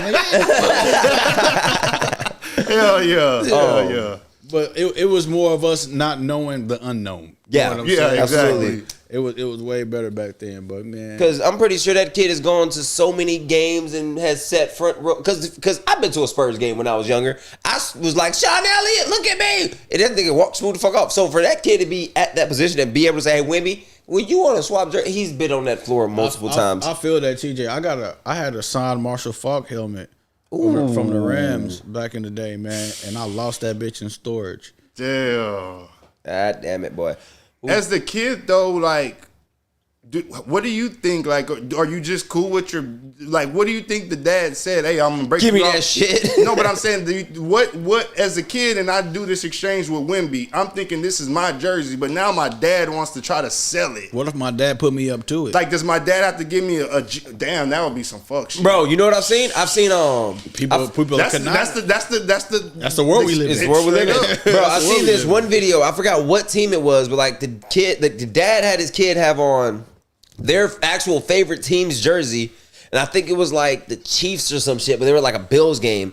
Hell yeah. But it was more of us not knowing the unknown. Yeah. You know what I'm Yeah, saying? exactly. It was way better back then, but man. Because I'm pretty sure that kid has gone to so many games and has set front row. Because I've been to a Spurs game when I was younger. I was like, Sean Elliott, look at me. And that nigga walked smooth the fuck off. So for that kid to be at that position and be able to say, hey, Wimby, when you want to swap jersey, he's been on that floor multiple times. I feel that, TJ. I had a signed Marshall Faulk helmet from the Rams back in the day, man, and I lost that bitch in storage. Damn. God damn it, boy. As the kid though, like, what do you think? Like, are you just cool with your like? What do you think the dad said? Hey, I'm gonna break. Give you me off. that shit. No, but I'm saying, what as a kid, and I do this exchange with Wimby. I'm thinking this is my jersey, but now my dad wants to try to sell it. What if my dad put me up to it? Like, does my dad have to give me a damn? That would be some fuck shit. Bro, you know what I've seen? I've seen people That's the world we live in. It's the world we live in. Bro, I the world seen we this live one video. I forgot what team it was, but like the dad had his kid have on their actual favorite team's jersey, and I think it was like the Chiefs or some shit, but they were like a Bills game,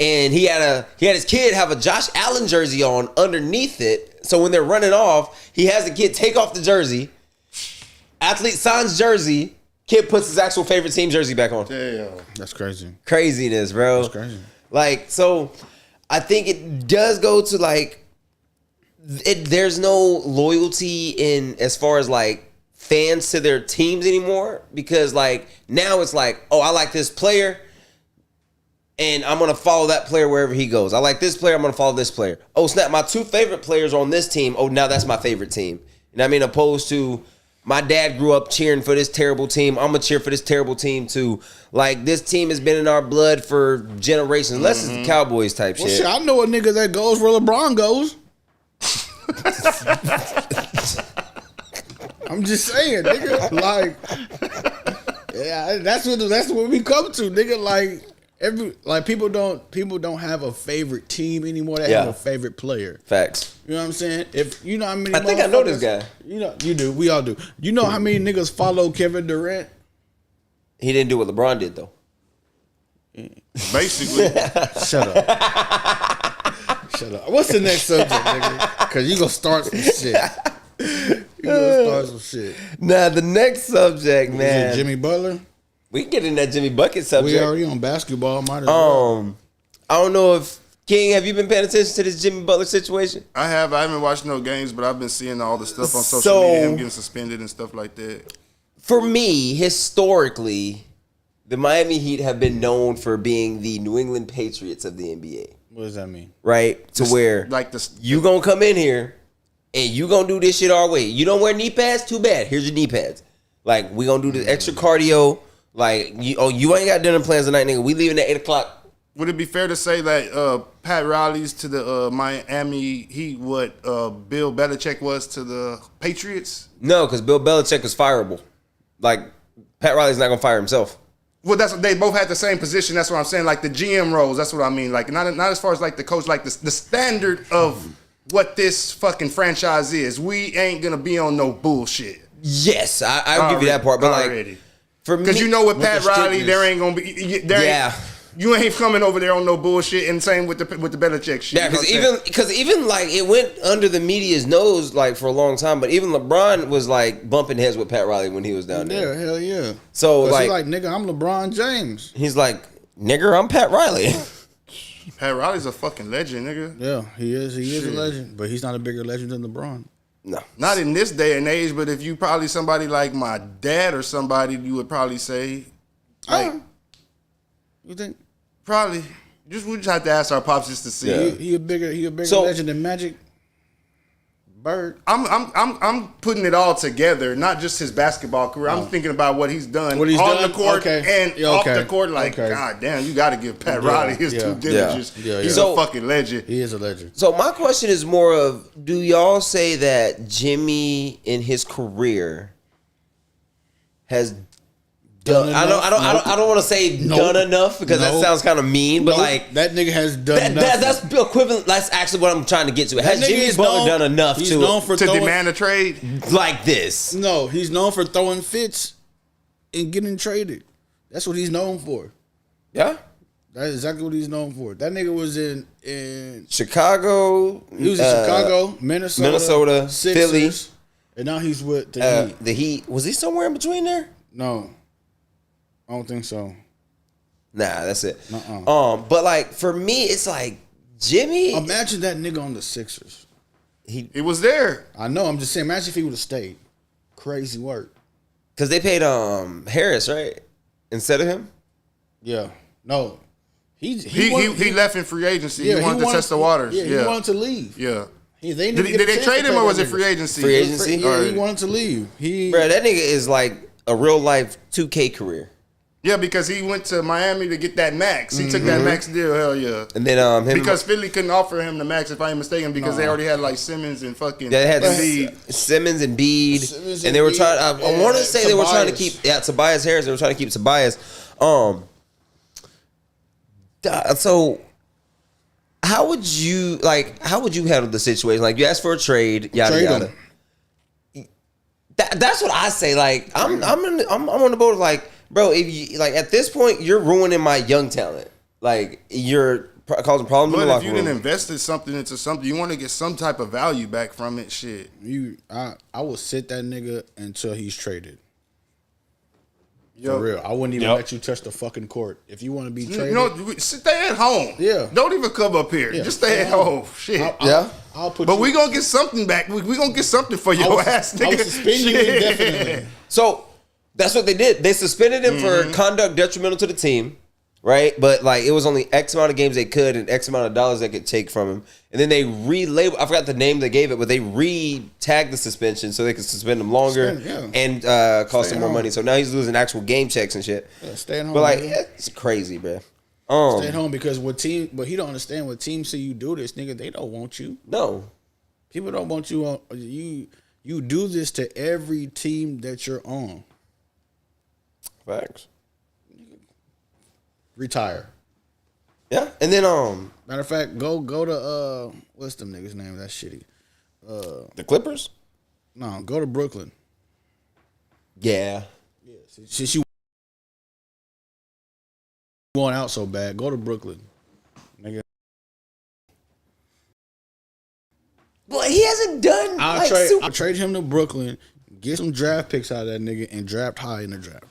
and he had his kid have a Josh Allen jersey on underneath it. So when they're running off, he has the kid take off the jersey. Athlete signs jersey. Kid puts his actual favorite team jersey back on. Damn. That's crazy. Craziness, bro. That's crazy. Like, so I think it does go to like there's no loyalty in as far as like fans to their teams anymore, because like now it's like, oh, I like this player and I'm gonna follow that player wherever he goes. I like this player, I'm gonna follow this player. Oh snap, my two favorite players on this team. Oh, now that's my favorite team. You know what I mean? Opposed to my dad grew up cheering for this terrible team, I'm gonna cheer for this terrible team too. Like, this team has been in our blood for generations, unless it's the Cowboys type Well, shit. I know a nigga that goes where LeBron goes. I'm just saying, nigga. Like, yeah, that's what we come to, nigga. Like, people don't have a favorite team anymore. They have a favorite player. Facts. You know what I'm saying? If you know how many, I think I know this guy. You know, you do. We all do. You know how many niggas follow Kevin Durant? He didn't do what LeBron did though. Basically. Shut up. Shut up. What's the next subject, nigga? Because you gonna start some shit. Now the next subject, man. Is it Jimmy Butler? We can get in that Jimmy Bucket subject. We already on basketball. Might as well. I don't know if King, have you been paying attention to this Jimmy Butler situation? I haven't watched no games, but I've been seeing all the stuff on social media, him getting suspended and stuff like that. For me, historically, the Miami Heat have been known for being the New England Patriots of the NBA. What does that mean? Right? To where like this, you gonna come in here and you gonna do this shit our way. You don't wear knee pads? Too bad. Here's your knee pads. Like, we gonna do the extra cardio. Like, you ain't got dinner plans tonight, nigga. We leaving at 8 o'clock. Would it be fair to say that Pat Riley's to the Miami Heat what Bill Belichick was to the Patriots? No, because Bill Belichick was fireable. Like, Pat Riley's not going to fire himself. Well, that's they both had the same position. That's what I'm saying. Like the GM roles. That's what I mean. Like not as far as like the coach. Like the standard of what this fucking franchise is. We ain't gonna be on no bullshit. Yes, I'll give you that part. But like, for me, because you know with Pat Riley, there ain't gonna be. You ain't coming over there on no bullshit, and same with the Belichick shit. Yeah, because even like it went under the media's nose like for a long time, but even LeBron was like bumping heads with Pat Riley when he was down there. Yeah, hell yeah. So like, he's like, nigga, I'm LeBron James. He's like, nigga, I'm Pat Riley. Pat Riley's a fucking legend, nigga. Yeah, he is. He is a legend, but he's not a bigger legend than LeBron. No, not in this day and age. But if you probably somebody like my dad or somebody, you would probably say, like, you think? Probably. We just have to ask our pops just to see. Yeah. He a bigger legend than Magic Bird. I'm putting it all together, not just his basketball career. I'm thinking about what he's done on the court and off the court. Like, God damn, you got to give Pat Riley his due diligence. He's a fucking legend. He is a legend. So my question is more of, do y'all say that Jimmy in his career has done? I don't want to say done enough because that sounds kind of mean, but like that nigga has done that's equivalent. That's actually what I'm trying to get to. Has Jimmy Butler done enough to demand a trade like this? No, he's known for throwing fits and getting traded. That's what he's known for. Yeah, that's exactly what he's known for. That nigga was in Chicago. He was in Chicago, Minnesota, Sixers, Philly, and now he's with the Heat. The Heat. Was he somewhere in between there? No. I don't think so. Nah, that's it. But like for me, it's like Jimmy. Imagine that nigga on the Sixers. He was there. I know. I'm just saying. Imagine if he would have stayed. Crazy work. Because they paid Harris, right, instead of him. Yeah. No. He left in free agency. He wanted to test the waters. Yeah, he wanted to leave. Yeah. Did they trade him or was it free agency? Free agency. Yeah, he wanted to leave. Bro, that nigga is like a real life 2K career. Yeah, because he went to Miami to get that max. He took that max deal, hell yeah. And then because Philly couldn't offer him the max, if I ain't mistaken, because they already had like Simmons and fucking they had Embiid. Simmons and Bede, and they were trying. I want to say they were trying to keep Tobias Harris. They were trying to keep Tobias. So how would you handle the situation? Like you asked for a trade, yada yada. That's what I say. Like I'm on the boat of like, bro, if you like at this point you're ruining my young talent. Like you're causing problems in the locker room. But if you didn't invested something into something, you want to get some type of value back from it. Shit, I will sit that nigga until he's traded. For real, I wouldn't even let you touch the fucking court if you want to be traded. You know, stay at home. Yeah, don't even come up here. Yeah. Just stay at home. Shit. I'll put. But we gonna get something back. We gonna get something for your ass, nigga. I will suspend you indefinitely. So that's what they did. They suspended him for conduct detrimental to the team, right? But like it was only X amount of games they could and X amount of dollars they could take from him. And then they relabeled. I forgot the name they gave it, but they re-tagged the suspension so they could suspend him longer and cost him more money. So now he's losing actual game checks and shit. Yeah, stay at home. But like it's crazy, bro. Stay at home because but he don't understand what teams say you do this, nigga. They don't want you. No, people don't want you on. You do this to every team that you're on. Facts. Retire. Yeah, and then matter of fact, go to what's them niggas' name? That's shitty. The Clippers. No, go to Brooklyn. Yeah. Since you going out so bad, go to Brooklyn, nigga. Well, he hasn't done. I'll trade him to Brooklyn, get some draft picks out of that nigga, and draft high in the draft.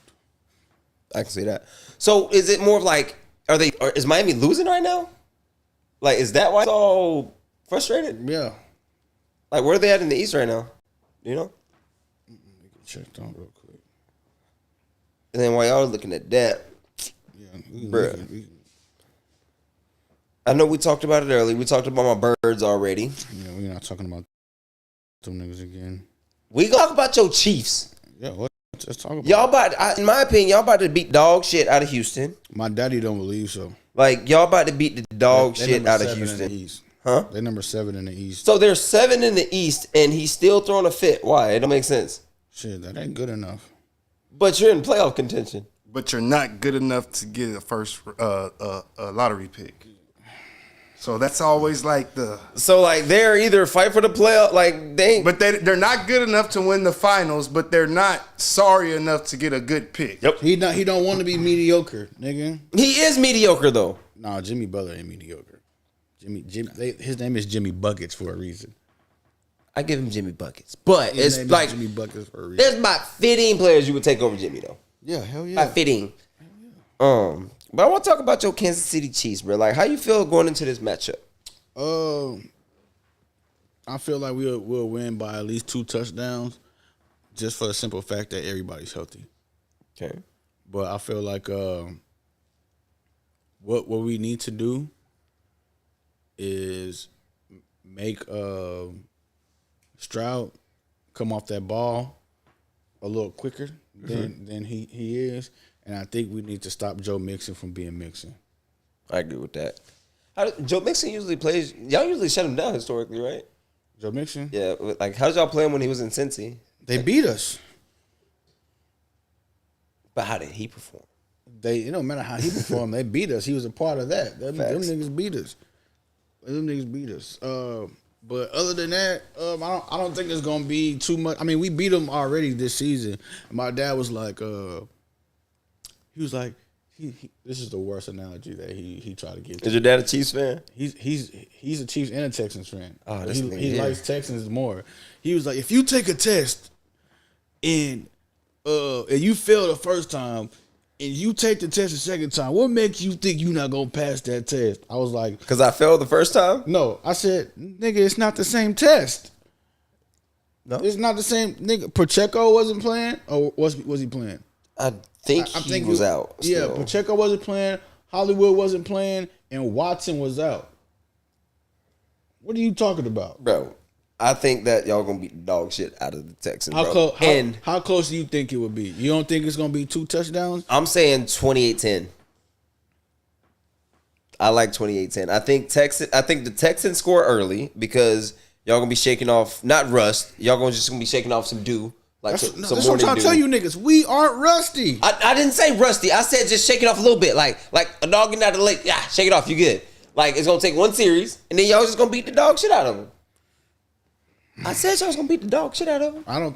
I can see that. So is it more of like, is Miami losing right now? Like, is that why it's all frustrated? Yeah. Like, where are they at in the East right now? Do you know? We can check down real quick. And then while y'all are looking at that, bruh. I know we talked about it earlier. We talked about my birds already. Yeah, we're not talking about them niggas again. We talk about your Chiefs. Yeah, let's talk about y'all in my opinion, y'all about to beat dog shit out of Houston. My daddy don't believe so. Like y'all about to beat the dog They shit number out of 7 in Houston, the East. huh? They number 7 in the East. So there's 7 in the East, and he's still throwing a fit. Why? It don't make sense. Shit, that ain't good enough. But you're in playoff contention. But you're not good enough to get a first lottery pick. So that's always like the. So like they're either fight for the playoff, like they. But they're not good enough to win the finals. But they're not sorry enough to get a good pick. Yep. He don't want to be mediocre, nigga. He is mediocre though. Nah, Jimmy Butler ain't mediocre. His name is Jimmy Buckets for a reason. I give him Jimmy buckets, but His it's name is like Jimmy Buckets for a reason. there's about 15 players you would take over Jimmy though. Yeah, hell yeah. About 15. But I want to talk about your Kansas City Chiefs, bro. Like, how you feel going into this matchup? I feel like we'll win by at least 2 touchdowns, just for the simple fact that everybody's healthy. Okay. But I feel like what we need to do is make Stroud come off that ball a little quicker than he is, and I think we need to stop Joe Mixon from being Mixon. I agree with that. Joe Mixon usually plays. Y'all usually shut him down historically, right? Joe Mixon? Yeah. Like, how'd y'all play him when he was in Cincy? They beat us. But how did he perform? It don't matter how he performed. They beat us. He was a part of that. Them Facts. niggas beat us. But other than that, I don't think it's gonna be too much. I mean, we beat them already this season. My dad was like, he was like, this is the worst analogy that he tried to get. Is your dad a Chiefs fan? He's a Chiefs and a Texans fan. Oh, this nigga he here. likes Texans more. He was like, if you take a test and you fail the first time and you take the test the second time, what makes you think you're not gonna pass that test? I was like, Because I failed the first time? no. I said, nigga, it's not the same test. No. It's not the same. Nigga, Pacheco wasn't playing, or was he playing? I think he was out. Yeah, Still. Pacheco wasn't playing. Hollywood wasn't playing, and Watson was out. What are you talking about? Bro, I think that y'all going to beat the dog shit out of the Texans, How, bro. how close do you think it would be? You don't think it's gonna be 2 touchdowns? I'm saying 28-10. I like 28-10. I think the Texans score early because y'all gonna be shaking off not rust. Y'all just gonna be shaking off some dew, like That's some what I'm morning trying dew. to tell you niggas. We aren't rusty. I didn't say rusty. I said just shake it off a little bit, like a dog getting out of the lake. Yeah, shake it off. You good? Like it's gonna take one series, and then y'all just gonna beat the dog shit out of them. I said y'all was gonna beat the dog shit out of them. I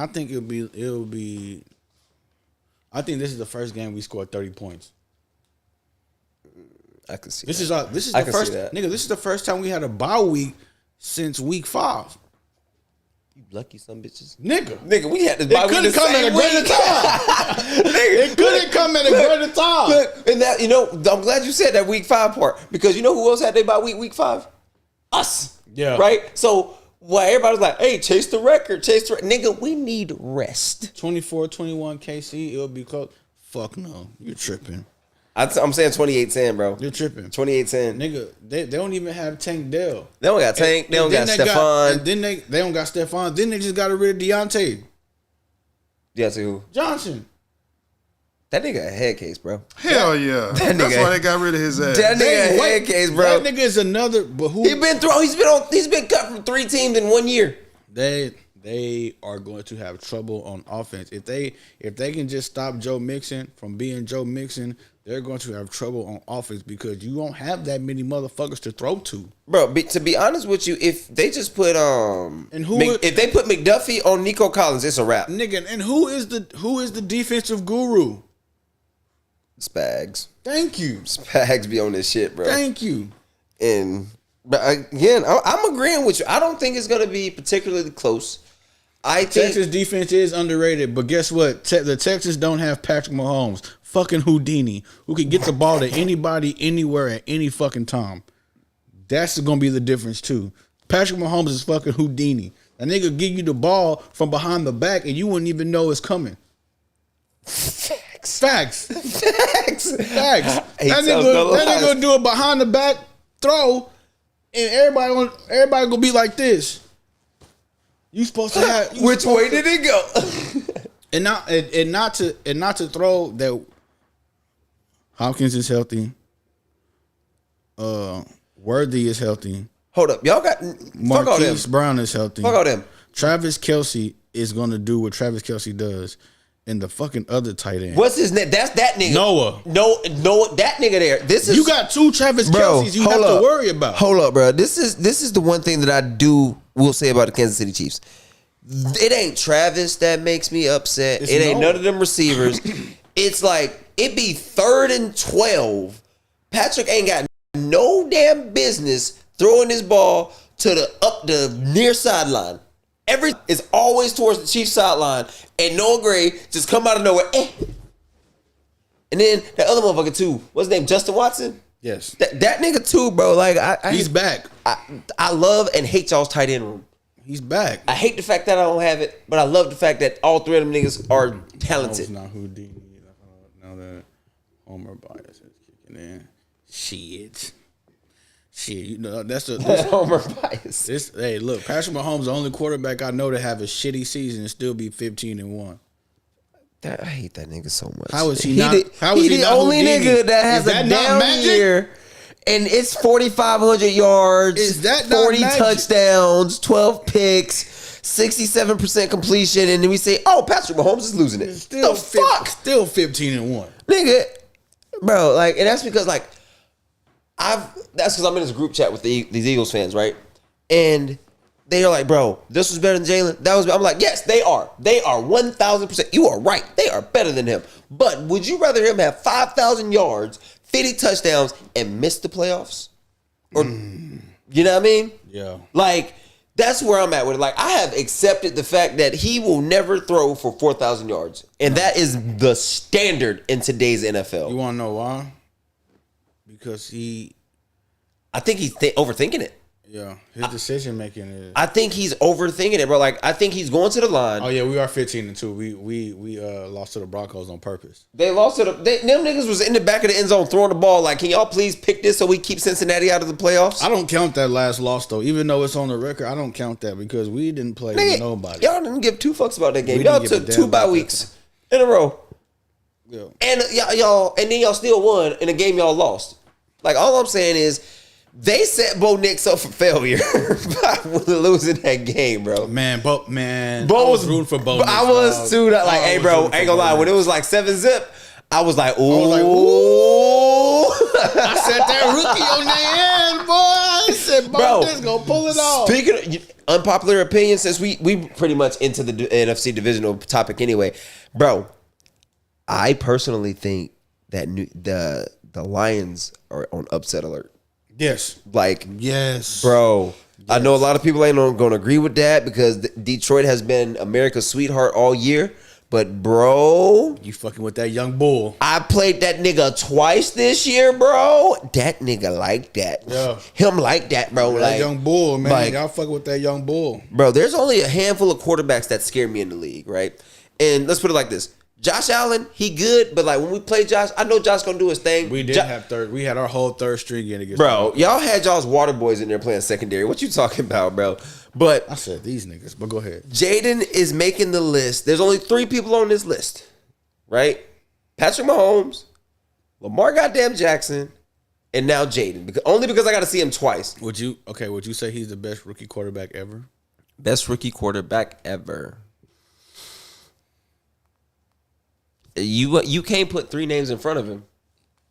think it'll be. I think this is the first game we scored 30 points. I can see This that. is I the can first see that. nigga. This is the first time we had a bye week since week 5. You lucky some bitches. Nigga, We had this it bye week couldn't the come at same a greater week. time. Nigga, It couldn't come at a greater time. Look, and that I'm glad you said that week 5 part because you know who else had their bye week 5? Us. Yeah. Right. So everybody was like, "Hey, chase the record, nigga. We need rest." 24-21 KC. It'll be close. Fuck no, you're tripping. I'm saying 28-10, bro. You're tripping. 28-10. Nigga, they don't even have Tank Dell. They don't got Tank. They don't got then Stephon. And then they don't got Stephon. Then they just got rid of Deontay Yeah, see who? Johnson. That nigga a head case, bro. Hell yeah. That's nigga- why they got rid of his ass. That nigga a head case, bro. That nigga is another. But who? He's been cut from 3 teams in 1 year. They are going to have trouble on offense. If they can just stop Joe Mixon from being Joe Mixon, they're going to have trouble on offense because you won't have that many motherfuckers to throw to. Bro, to be honest with you, if they just put if they put McDuffie on Nico Collins, it's a wrap. Nigga, and who is the defensive guru? Spags. Thank you. Spags be on this shit, bro. Thank you. But again, I'm agreeing with you. I don't think it's gonna be particularly close. I think Texas defense is underrated, but guess what? The Texans don't have Patrick Mahomes, fucking Houdini, who can get the ball to anybody, anywhere, at any fucking time. That's going to be the difference too. Patrick Mahomes is fucking Houdini. That nigga give you the ball from behind the back, and you wouldn't even know it's coming. Facts. Facts. That nigga do a behind the back throw, and everybody gonna be like this. You supposed to have which way did it go? and not to throw that Hopkins is healthy, Worthy is healthy. Hold up, y'all got fuck all them. Marquise Brown is healthy. Fuck all them. Travis Kelce is gonna do what Travis Kelce does, and the fucking other tight end. What's his name? That's that nigga. Noah. No, that nigga there. This is You got two Travis Kelces you have to worry about. Hold up, bro. This is the one thing that I will say about the Kansas City Chiefs. It ain't Travis that makes me upset. It ain't none of them receivers. It's like it be 3rd and 12. Patrick ain't got no damn business throwing this ball to the near sideline. It's always towards the Chiefs sideline, and Noah Gray just come out of nowhere. And then that other motherfucker too. What's his name? Justin Watson? Yes. That nigga too, bro. Like He's back. I love and hate y'all's tight end room. He's back. I hate the fact that I don't have it, but I love the fact that all three of them niggas are talented. It's not Houdini. Now that Homer bias is kicking in. Shit, you know that's Homer bias. Hey, look, Patrick Mahomes, the only quarterback I know to have a shitty season and still be 15-1. I hate that nigga so much. How is he not? How is he he the not only Houdini? nigga that has Is that a not down magic? year, and it's 4,500 yards, Is that not 40 magic? touchdowns, 12 picks, 67% completion, and then we say, "Oh, Patrick Mahomes is losing it." Still the fuck, Still 15-1. nigga, bro. Like, and that's because like that's because I'm in this group chat with these Eagles fans, right? And they are like, bro, this was better than Jalen. I'm like, yes, they are. They are 1,000%. You are right. They are better than him. But would you rather him have 5,000 yards, 50 touchdowns, and miss the playoffs? Or, you know what I mean? Yeah. Like, that's where I'm at with it. Like, I have accepted the fact that he will never throw for 4,000 yards. And that is the standard in today's NFL. You want to know why? Because I think he's overthinking it. Yeah, his decision making is. I think he's overthinking it, bro. Like, I think he's going to the line. Oh yeah, we are 15-2. We lost to the Broncos on purpose. They lost to them niggas was in the back of the end zone throwing the ball. Like, can y'all please pick this so we keep Cincinnati out of the playoffs? I don't count that last loss though, even though it's on the record. I don't count that because we didn't play Nigga, nobody. Y'all didn't give two fucks about that game. We Y'all didn't give took a 2 damn bye about weeks in a row, Yeah. and y'all still won in a game y'all lost. Like, all I'm saying is, they set Bo Nix up for failure by losing that game, bro. Bo I was rooting for Bo. I was too. Like, hey, bro, ain't gonna lie. When it was like 7-0, I was like, ooh. I set that rookie on their end, boy. I said, Bo Nix gonna pull it off. Speaking of unpopular opinion, since we pretty much into the NFC divisional topic anyway, bro, I personally think that the Lions are on upset alert. Yes. Like, yes, bro. Yes. I know a lot of people ain't going to agree with that because Detroit has been America's sweetheart all year. But, bro, you fucking with that young bull. I played that nigga twice this year, bro. That nigga like that. Yeah. Him like that, bro. That like, young bull, man. Like, y'all fucking with that young bull. Bro, there's only a handful of quarterbacks that scare me in the league, right? And let's put it like this. Josh Allen, he good, but like when we play Josh, I know Josh gonna do his thing. We did have third. We had our whole third string in against. Bro, y'all had y'all's water boys in there playing secondary. What you talking about, bro? But I said these niggas. But go ahead. Jaden is making the list. There's only 3 people on this list, right? Patrick Mahomes, Lamar goddamn Jackson, and now Jaden. Only because I got to see him twice. Would you say he's the best rookie quarterback ever? Best rookie quarterback ever. You can't put 3 names in front of him.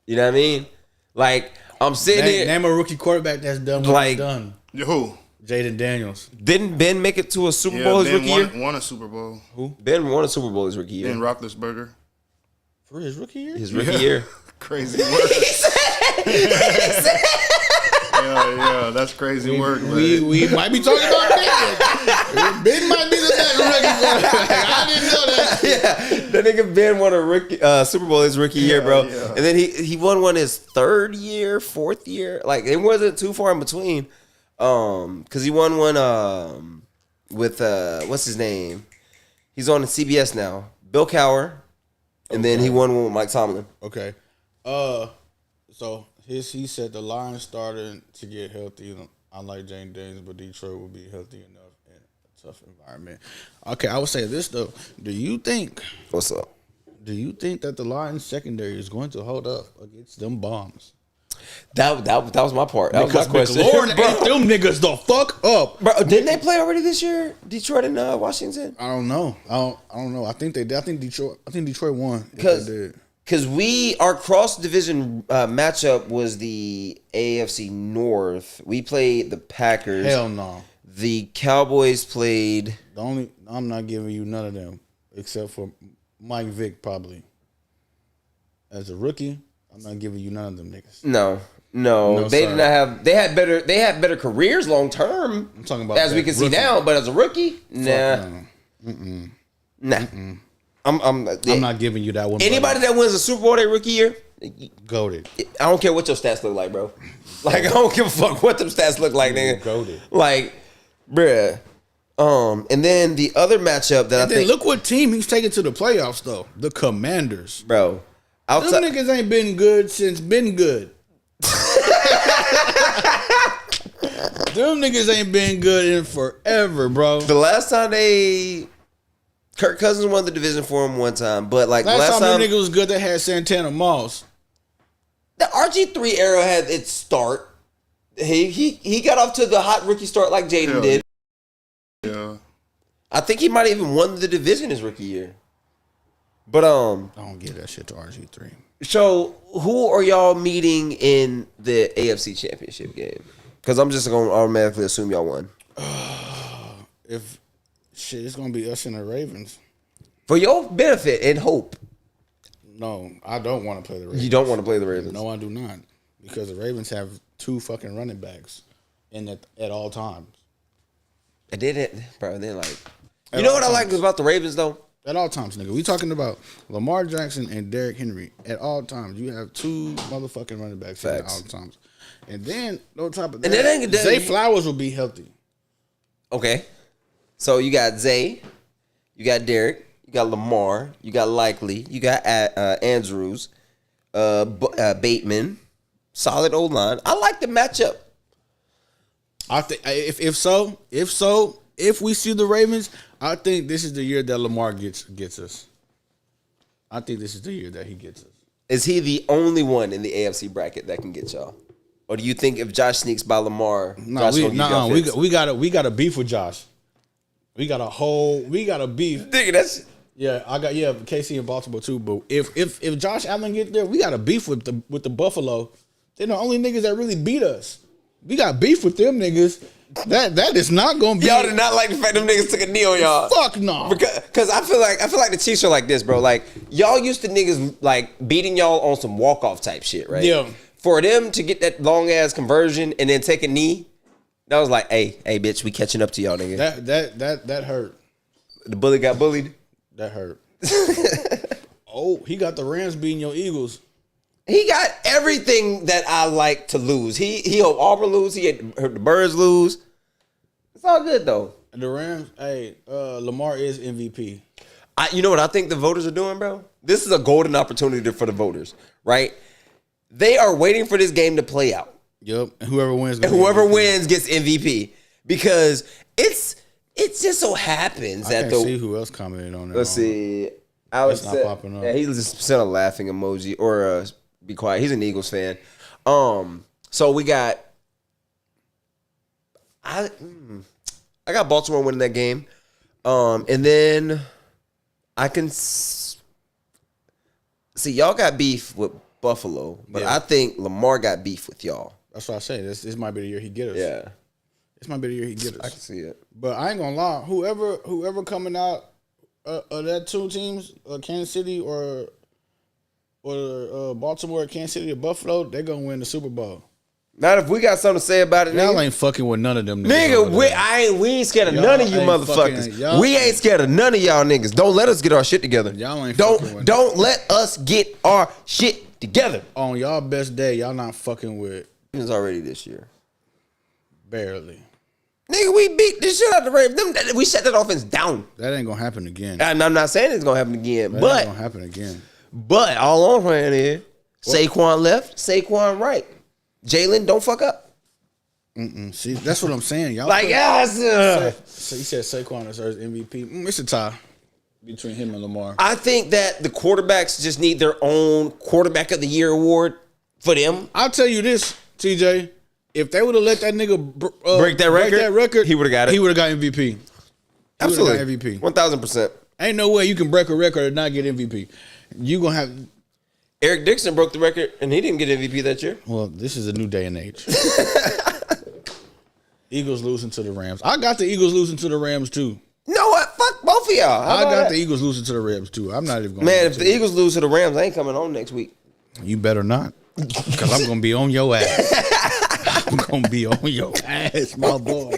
You know what I mean? Like, I'm sitting here. Name a rookie quarterback that's done what he's done. Who? Jaden Daniels. Didn't Ben make it to a Super Bowl his rookie year? Won a Super Bowl. Who? Ben won a Super Bowl his rookie year. Ben Roethlisberger. For his rookie year? His rookie year. Crazy work. Yeah, that's crazy work. We might be talking about Ben. Ben might be the best rookie quarterback. I didn't know that. Yeah, that nigga Ben won a rookie Super Bowl his rookie year, bro. Yeah. And then he won one his 3rd year, 4th year. Like, it wasn't too far in between. Because he won one with what's his name? He's on the CBS now. Bill Cowher. And then he won one with Mike Tomlin. Okay. So he said the Lions started to get healthy. Unlike Jane Daniels, but Detroit will be healthy enough in a tough environment. Okay, I would say this though. Do you think What's up? that the Lions secondary is going to hold up against them bombs? That was my part. That Because was my question. McLaurin Bro. ate them niggas the fuck up. Bro, didn't they play already this year? Detroit and Washington? I don't know. I don't know. I think they did. I think Detroit won. If they did. Because our cross division matchup was the AFC North. We played the Packers. Hell no. The Cowboys played. I'm not giving you none of them except for Mike Vick probably. As a rookie, I'm not giving you none of them niggas. No, they sorry. did not have. They had better careers long term. I'm talking about as we can see rookie. now. But as a rookie, nah. Nah. I'm not giving you that one. Anybody that wins a Super Bowl their rookie year, goated. I don't care what your stats look like, bro. Like I don't give a fuck what them stats look like, nigga. Goated. Like, bruh. And then the other matchup that And then look what team he's taking to the playoffs though. The Commanders. bro. Them niggas ain't been good since been good. Them niggas ain't been good in forever, bro. The last time Kirk Cousins won the division for him one time, but like Last time them niggas was good, they had Santana Moss. The RG3 era had its start. He got off to the hot rookie start like Jaden did. Yeah. I think he might have even won the division his rookie year. But I don't give that shit to RG3. so who are y'all meeting in the AFC Championship game? Because I'm just gonna automatically assume y'all won. If shit, it's gonna be us and the Ravens. For your benefit and hope. No, I don't want to play the Ravens. You don't want to play the Ravens. No, I do not. Because the Ravens have 2 fucking running backs at all times. I did it, bro. They're like, you know what I like about the Ravens though? At all times, nigga. We talking about Lamar Jackson and Derrick Henry. At all times, you have 2 motherfucking running backs at all times. And then on top of that, Zay Flowers will be healthy. Okay, so you got Zay, you got Derrick, you got Lamar, you got Likely, you got Andrews, Bateman, solid O line. I like the matchup. I think if we see the Ravens, I think this is the year that Lamar gets us. I think this is the year that he gets us. Is he the only one in the AFC bracket that can get y'all? Or do you think if Josh sneaks by Lamar, we got a beef with Josh. We got a beef. Nigga, that's KC in Baltimore too. But if Josh Allen get there, we got a beef with the Buffalo. They're the only niggas that really beat us. We got beef with them niggas. That is not gonna be. Y'all did not like the fact them niggas took a knee on y'all. Fuck no. Because I feel like the Chiefs are like this, bro. Like y'all used to niggas like beating y'all on some walk off type shit, right? Yeah. For them to get that long ass conversion and then take a knee, that was like, hey, bitch, we catching up to y'all, nigga. That hurt. The bully got bullied. That hurt. Oh, he got the Rams beating your Eagles. He got everything that I like to lose. He hope Auburn lose. He heard the Birds lose. It's all good though. The Rams, Lamar is MVP. You know what I think the voters are doing, bro? This is a golden opportunity for the voters, right? They are waiting for this game to play out. Yep. And whoever wins gets MVP. Because it just so happens I that can't see who else commented on that. Let's see. Alex not popping up. Yeah, he just sent a laughing emoji or be quiet. He's an Eagles fan. So we got I got Baltimore winning that game. And then I can see y'all got beef with Buffalo, but I think Lamar got beef with y'all. That's what I say. This might be the year he get us. Yeah. This might be the year he get us. I can see it. But I ain't gonna lie. Whoever coming out of that 2 teams, Kansas City or Baltimore, Kansas City or Buffalo, they're gonna win the Super Bowl. Not if we got something to say about it, Y'all nigga. ain't fucking with none of them niggas. Nigga, we ain't scared of none of you motherfuckers. We ain't scared of none of y'all niggas. Don't let us get our shit together. Y'all ain't don't let us get our shit together. On y'all best day, y'all not fucking with. It's already this year. Barely. Nigga, we beat the shit out of the Ravens. We shut that offense down. That ain't gonna happen again. And I'm not saying it's gonna happen again, That but ain't gonna happen again. But all I'm saying is Saquon left, Saquon right. Jalen, don't fuck up. See, that's what I'm saying. Y'all like, yes. So you said Saquon deserves MVP. It's a tie between him and Lamar. I think that the quarterbacks just need their own quarterback of the year award for them. I'll tell you this, TJ. If they would have let that nigga Break that record, he would've got it. He would have got MVP. Absolutely, MVP. 1000%. Ain't no way you can break a record and not get MVP. You gonna have. Eric Dixon broke the record and he didn't get MVP that year. Well, this is a new day and age. Eagles losing to the Rams. I got the Eagles losing to the Rams too. You know what? Fuck both of y'all. I got the Eagles losing to the Rams too. I'm not even going. Man, if the Eagles lose to the Rams, I ain't coming home next week. You better not, because I'm gonna be on your ass. I'm gonna be on your ass, my boy.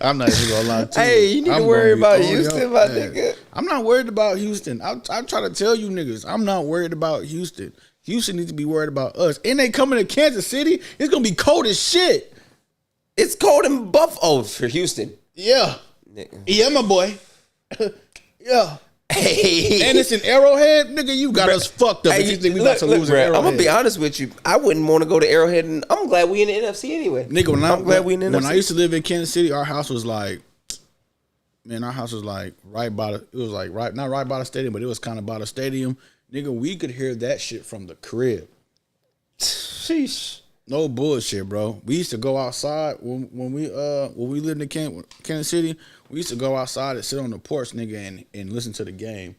I'm not even gonna lie to you. Hey, you need to worry about Houston, my nigga. I'm not worried about Houston. I try to tell you niggas, I'm not worried about Houston. Houston needs to be worried about us. And they coming to Kansas City. It's gonna be cold as shit. It's cold in Buffalo for Houston. Yeah. Nigga. Yeah, my boy. Yeah. Hey. And it's an Arrowhead, nigga. You got us fucked up. If you think we about to lose an Arrowhead. I'm gonna be honest with you. I wouldn't want to go to Arrowhead, and I'm glad we in the NFC anyway. Nigga, I'm glad we in the when NFC. I used to live in Kansas City, our house was like, man, our house was like right by the. It was like not right by the stadium, but it was kind of by the stadium. Nigga, we could hear that shit from the crib. Sheesh. No bullshit, bro. We used to go outside when we lived in Kansas City. We used to go outside and sit on the porch, nigga, and listen to the game.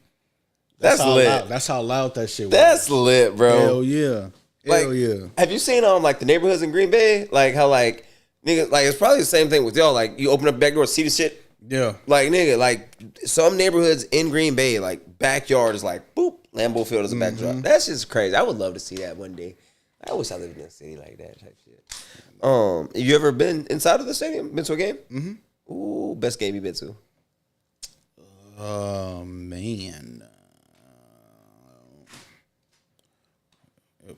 That's lit. That's how loud that shit was. That's lit, bro. Hell yeah. Hell Like, yeah. Have you seen like the neighborhoods in Green Bay? Like how like nigga, like it's probably the same thing with y'all. Like you open up back door, see the shit. Yeah. Like nigga, like some neighborhoods in Green Bay, like backyard is like boop, Lambeau Field is a backdrop. That's just crazy. I would love to see that one day. I wish I lived in a city like that type shit. You ever been inside of the stadium? Been to a game? Mm-hmm. Ooh, best game you been to? Man.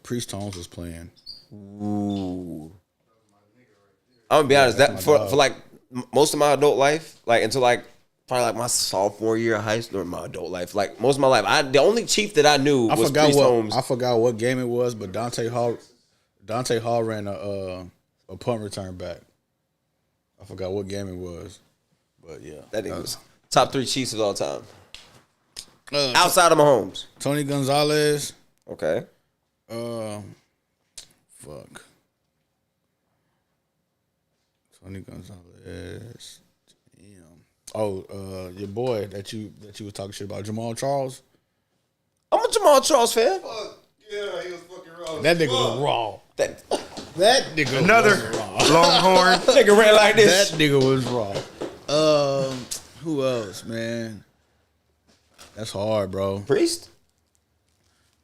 Priest Holmes was playing. Ooh. I'm gonna be honest. That for like most of my adult life, like until like probably like my sophomore year of high school, or my adult life, like most of my life, the only Chief that I knew was Priest Holmes. I forgot what game it was, but Dante Hall ran a punt return back. I forgot what game it was, but yeah, That nigga was top 3 Chiefs of all time. Outside of Mahomes. Tony Gonzalez. Okay. Fuck. Tony Gonzalez. Damn. Oh, your boy that you was talking shit about, Jamal Charles. I'm a Jamal Charles fan. Fuck. Yeah, he was fucking raw. That nigga was raw. That nigga Another was raw. Longhorn. Nigga ran like this. That nigga was raw. Who else, man? That's hard, bro. Priest?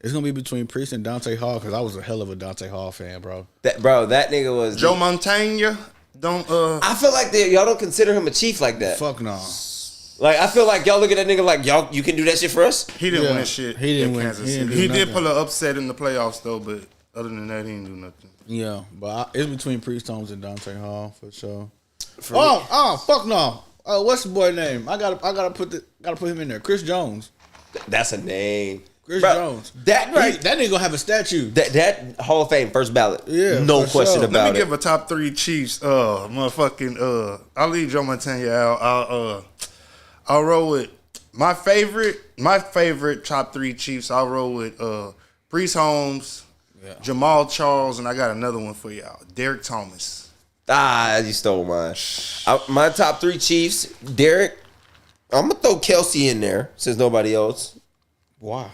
It's gonna be between Priest and Dante Hall because I was a hell of a Dante Hall fan, bro. That nigga was Joe Montana. Don't I feel like y'all don't consider him a chief like that. Fuck no. Like I feel like y'all look at that nigga like y'all you can do that shit for us. He didn't win shit. He didn't in win. Kansas He didn't City. do He did nothing. pull an upset in the playoffs though, but other than that, he didn't do nothing. Yeah, but it's between Priest Holmes and Dante Hall for sure. For me. Fuck no. What's the boy name? I gotta put him in there. Chris Jones. That's a name. Chris Bro, Jones. That right. That nigga gonna have a statue. That Hall of Fame first ballot. Yeah, no for question sure. about Let me it. give a top 3 Chiefs. I'll leave Joe Montana out. I'll roll with my favorite top 3 Chiefs. I'll roll with Priest Holmes, Jamal Charles, and I got another one for y'all. Derek Thomas. You stole mine. My top 3 Chiefs, Derek. I'm gonna throw Kelsey in there since nobody else. Why?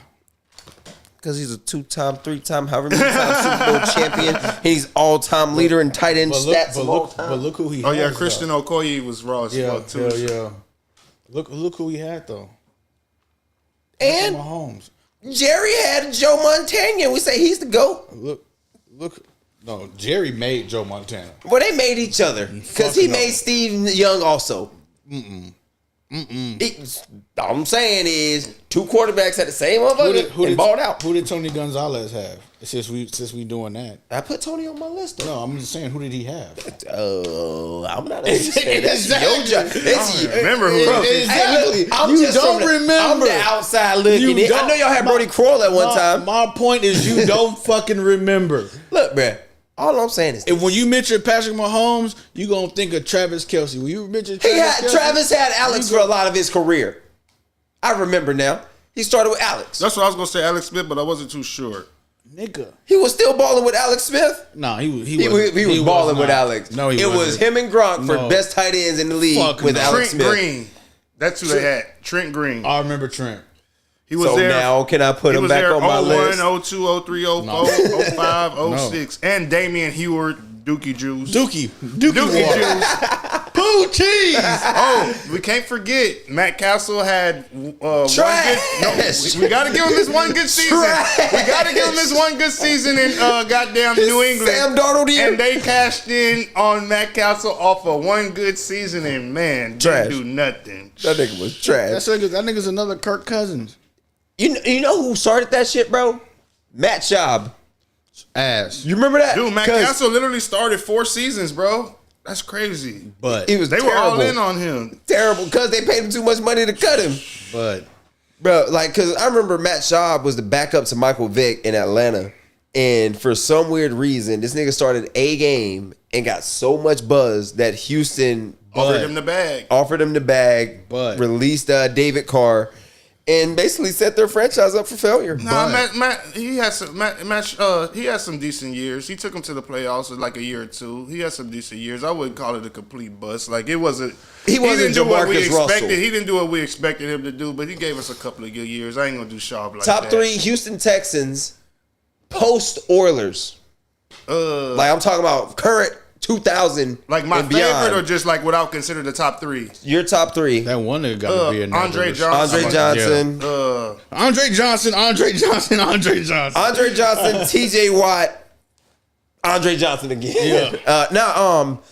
Because he's a 2-time, 3-time, however many times Super Bowl champion. He's all-time leader in tight end stats of all time. But look who he. Oh yeah, has, Christian though. Okoye was raw as fuck too. Hell yeah. Look who he had though. And Mahomes. Jerry had Joe Montana. We say he's the GOAT. Look. No, Jerry made Joe Montana. Well, they made each other. Because he made Steve Young also. All I'm saying is 2 quarterbacks at the same motherfucker and balled out. Who did Tony Gonzalez have? Since we doing that. I put Tony on my list though. No, I'm just saying, who did he have? I'm not understanding. That's your job. Remember who? Exactly. I'm You just don't remember. I'm remember. the outside looking in. I know y'all had Brody Kroll at one time. My point is you don't fucking remember. Look, bruh. All I'm saying is And when you mention Patrick Mahomes, you gonna think of Travis Kelce. When you mention Travis had Alex for a lot of his career. I remember now. He started with Alex. That's what I was gonna say, Alex Smith, but I wasn't too sure. Nigga. He was still balling with Alex Smith. No, he was balling with Alex. No, he it wasn't. was him and Gronk for No. best tight ends in the league Fuck with no. Alex Trent Smith. Green. That's who they had. Trent Green. I remember Trent. He was So there. now can I put He him was back there on my 01, list? 02, 03, 04, No. 05, 06. And Damian Heward, Dookie Juice. Dookie Dookie water. Juice. Pooh cheese. Oh, we can't forget Matt Castle had one Trash. good. No, we got to give him this one good season. Trash. We got to give him this one good season in goddamn New England. Sam Darnold here. And they cashed in on Matt Castle off of one good season, and man, Trash. didn't do nothing. That nigga was trash. That nigga's another Kirk Cousins. You know who started that shit, bro? Matt Schaub. Ass. You remember that? Dude, Matt 'Cause Castle literally started 4 seasons, bro. That's crazy. But He was They terrible. were all in on him. Terrible because they paid him too much money to cut him. Bro, like, because I remember Matt Schaub was the backup to Michael Vick in Atlanta. And for some weird reason, this nigga started a game and got so much buzz that Houston Offered him the bag. But- released David Carr, and basically set their franchise up for failure. Nah, But- Matt, he had some decent years. He took him to the playoffs for like a year or two. He had some decent years. I wouldn't call it a complete bust. Like it wasn't. He wasn't didn't do what we Jamarcus Russell. expected. He didn't do what we expected him to do, but he gave us a couple of good years. I ain't gonna do Schaub like Top that. 3 Houston Texans post Oilers. Like I'm talking about current 2000, Like my and beyond. favorite, or just like without consider the top 3. Your top 3. that one nigga got to be in there. Andre Johnson. Andre Johnson. Andre Johnson. Andre Johnson, TJ Watt, Andre Johnson again. Yeah.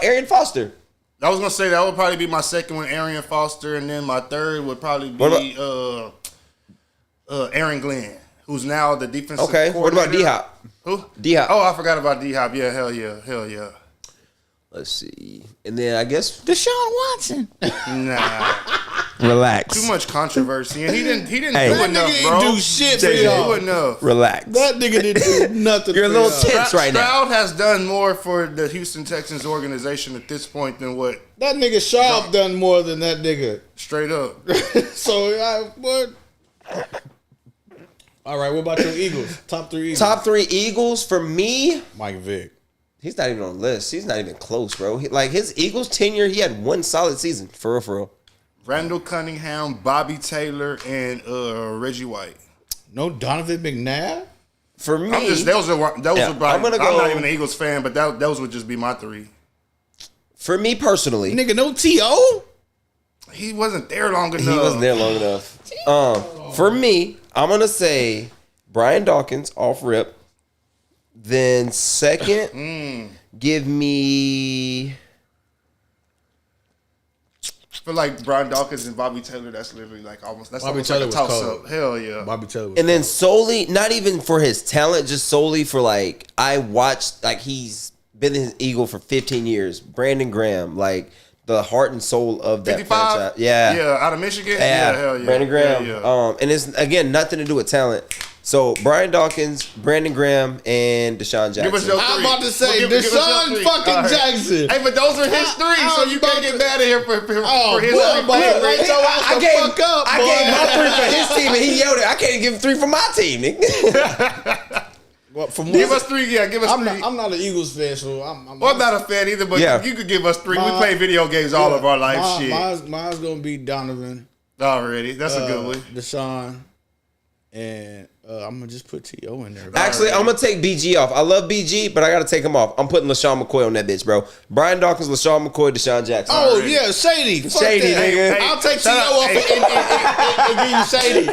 Arian Foster. I was gonna say that would probably be my second one, Arian Foster, and then my third would probably be Aaron Glenn, who's now the defensive. Okay. What about D Hop? Who? D Hop. Oh, I forgot about D Hop. Yeah, hell yeah. Let's see. And then I guess Deshaun Watson. Nah, relax. too much controversy, and he didn't Hey. do That enough, nigga bro. ain't do shit for He y'all. didn't do enough. Relax. That nigga didn't do nothing. You're a for little y'all. tense right now. Stroud has done more for the Houston Texans organization at this point than what That nigga Schaub done more than that nigga. straight up. So, what? All right, what about your Eagles? Top 3 Eagles. Top 3 Eagles for me. Mike Vick. He's not even on the list. He's not even close, bro. Like his Eagles tenure, he had one solid season for real. Randall Cunningham, Bobby Taylor, and Reggie White. No Donovan McNabb? For me, I'm just those are probably, I'm gonna I'm go- not even an Eagles fan, but those would just be my 3. for me personally, Nigga, no T.O.? He wasn't there long enough. he wasn't there long enough. For me, I'm gonna say Brian Dawkins off rip. Then second, give me. I feel like Brian Dawkins and Bobby Taylor. That's literally like almost. That's Bobby almost Taylor like a was toss cold. up. Hell yeah. Bobby Taylor was And then solely, not even for his talent, just solely for like I watched, like he's been an Eagle for 15 years. Brandon Graham, like the heart and soul of that 55. franchise. Yeah, Out of Michigan. Yeah. Hell yeah. Brandon Graham. Yeah. And it's again nothing to do with talent. So Brian Dawkins, Brandon Graham, and Deshaun Jackson. Give us your I'm 3. about to say Give us your Deshaun 3. fucking All right. Jackson. Hey, but those are his 3, so you about can't get to- mad at him for his Oh, three. boy, but right your ass I the gave, fuck up, I boy. gave my 3 for his team, and he yelled it. I can't give him 3 for my team, nigga. Well, from Give what- us 3. Yeah, give us 3. I'm not an Eagles fan, so I'm Well, I'm not a fan either, but Yeah. you could give us 3. We play video games all of our life. Shit. Mine's gonna be Donovan, Already. That's a good one. Deshaun, and I'm gonna just put T.O. in there. Actually, I'm gonna take BG off. I love BG, but I gotta take him off. I'm putting LaShawn McCoy on that bitch, bro. Brian Dawkins, LaShawn McCoy, Deshaun Jackson. Oh Already. yeah, Shady. Fuck Shady, that. nigga. I'll take Shut T.O. up. off and give you Shady.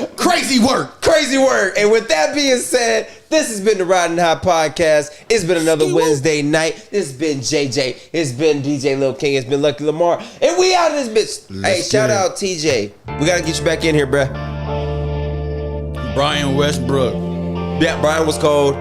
Fuck. Crazy work. Crazy work. And with that being said, this has been the Riding High Podcast. It's been another Wednesday night. This has been JJ. It's been DJ Lil King. It's been Lucky Lamar. And we out of this bitch. Hey, shout out TJ. We gotta get you back in here, bruh. Brian Westbrook. Yeah, Brian was cold.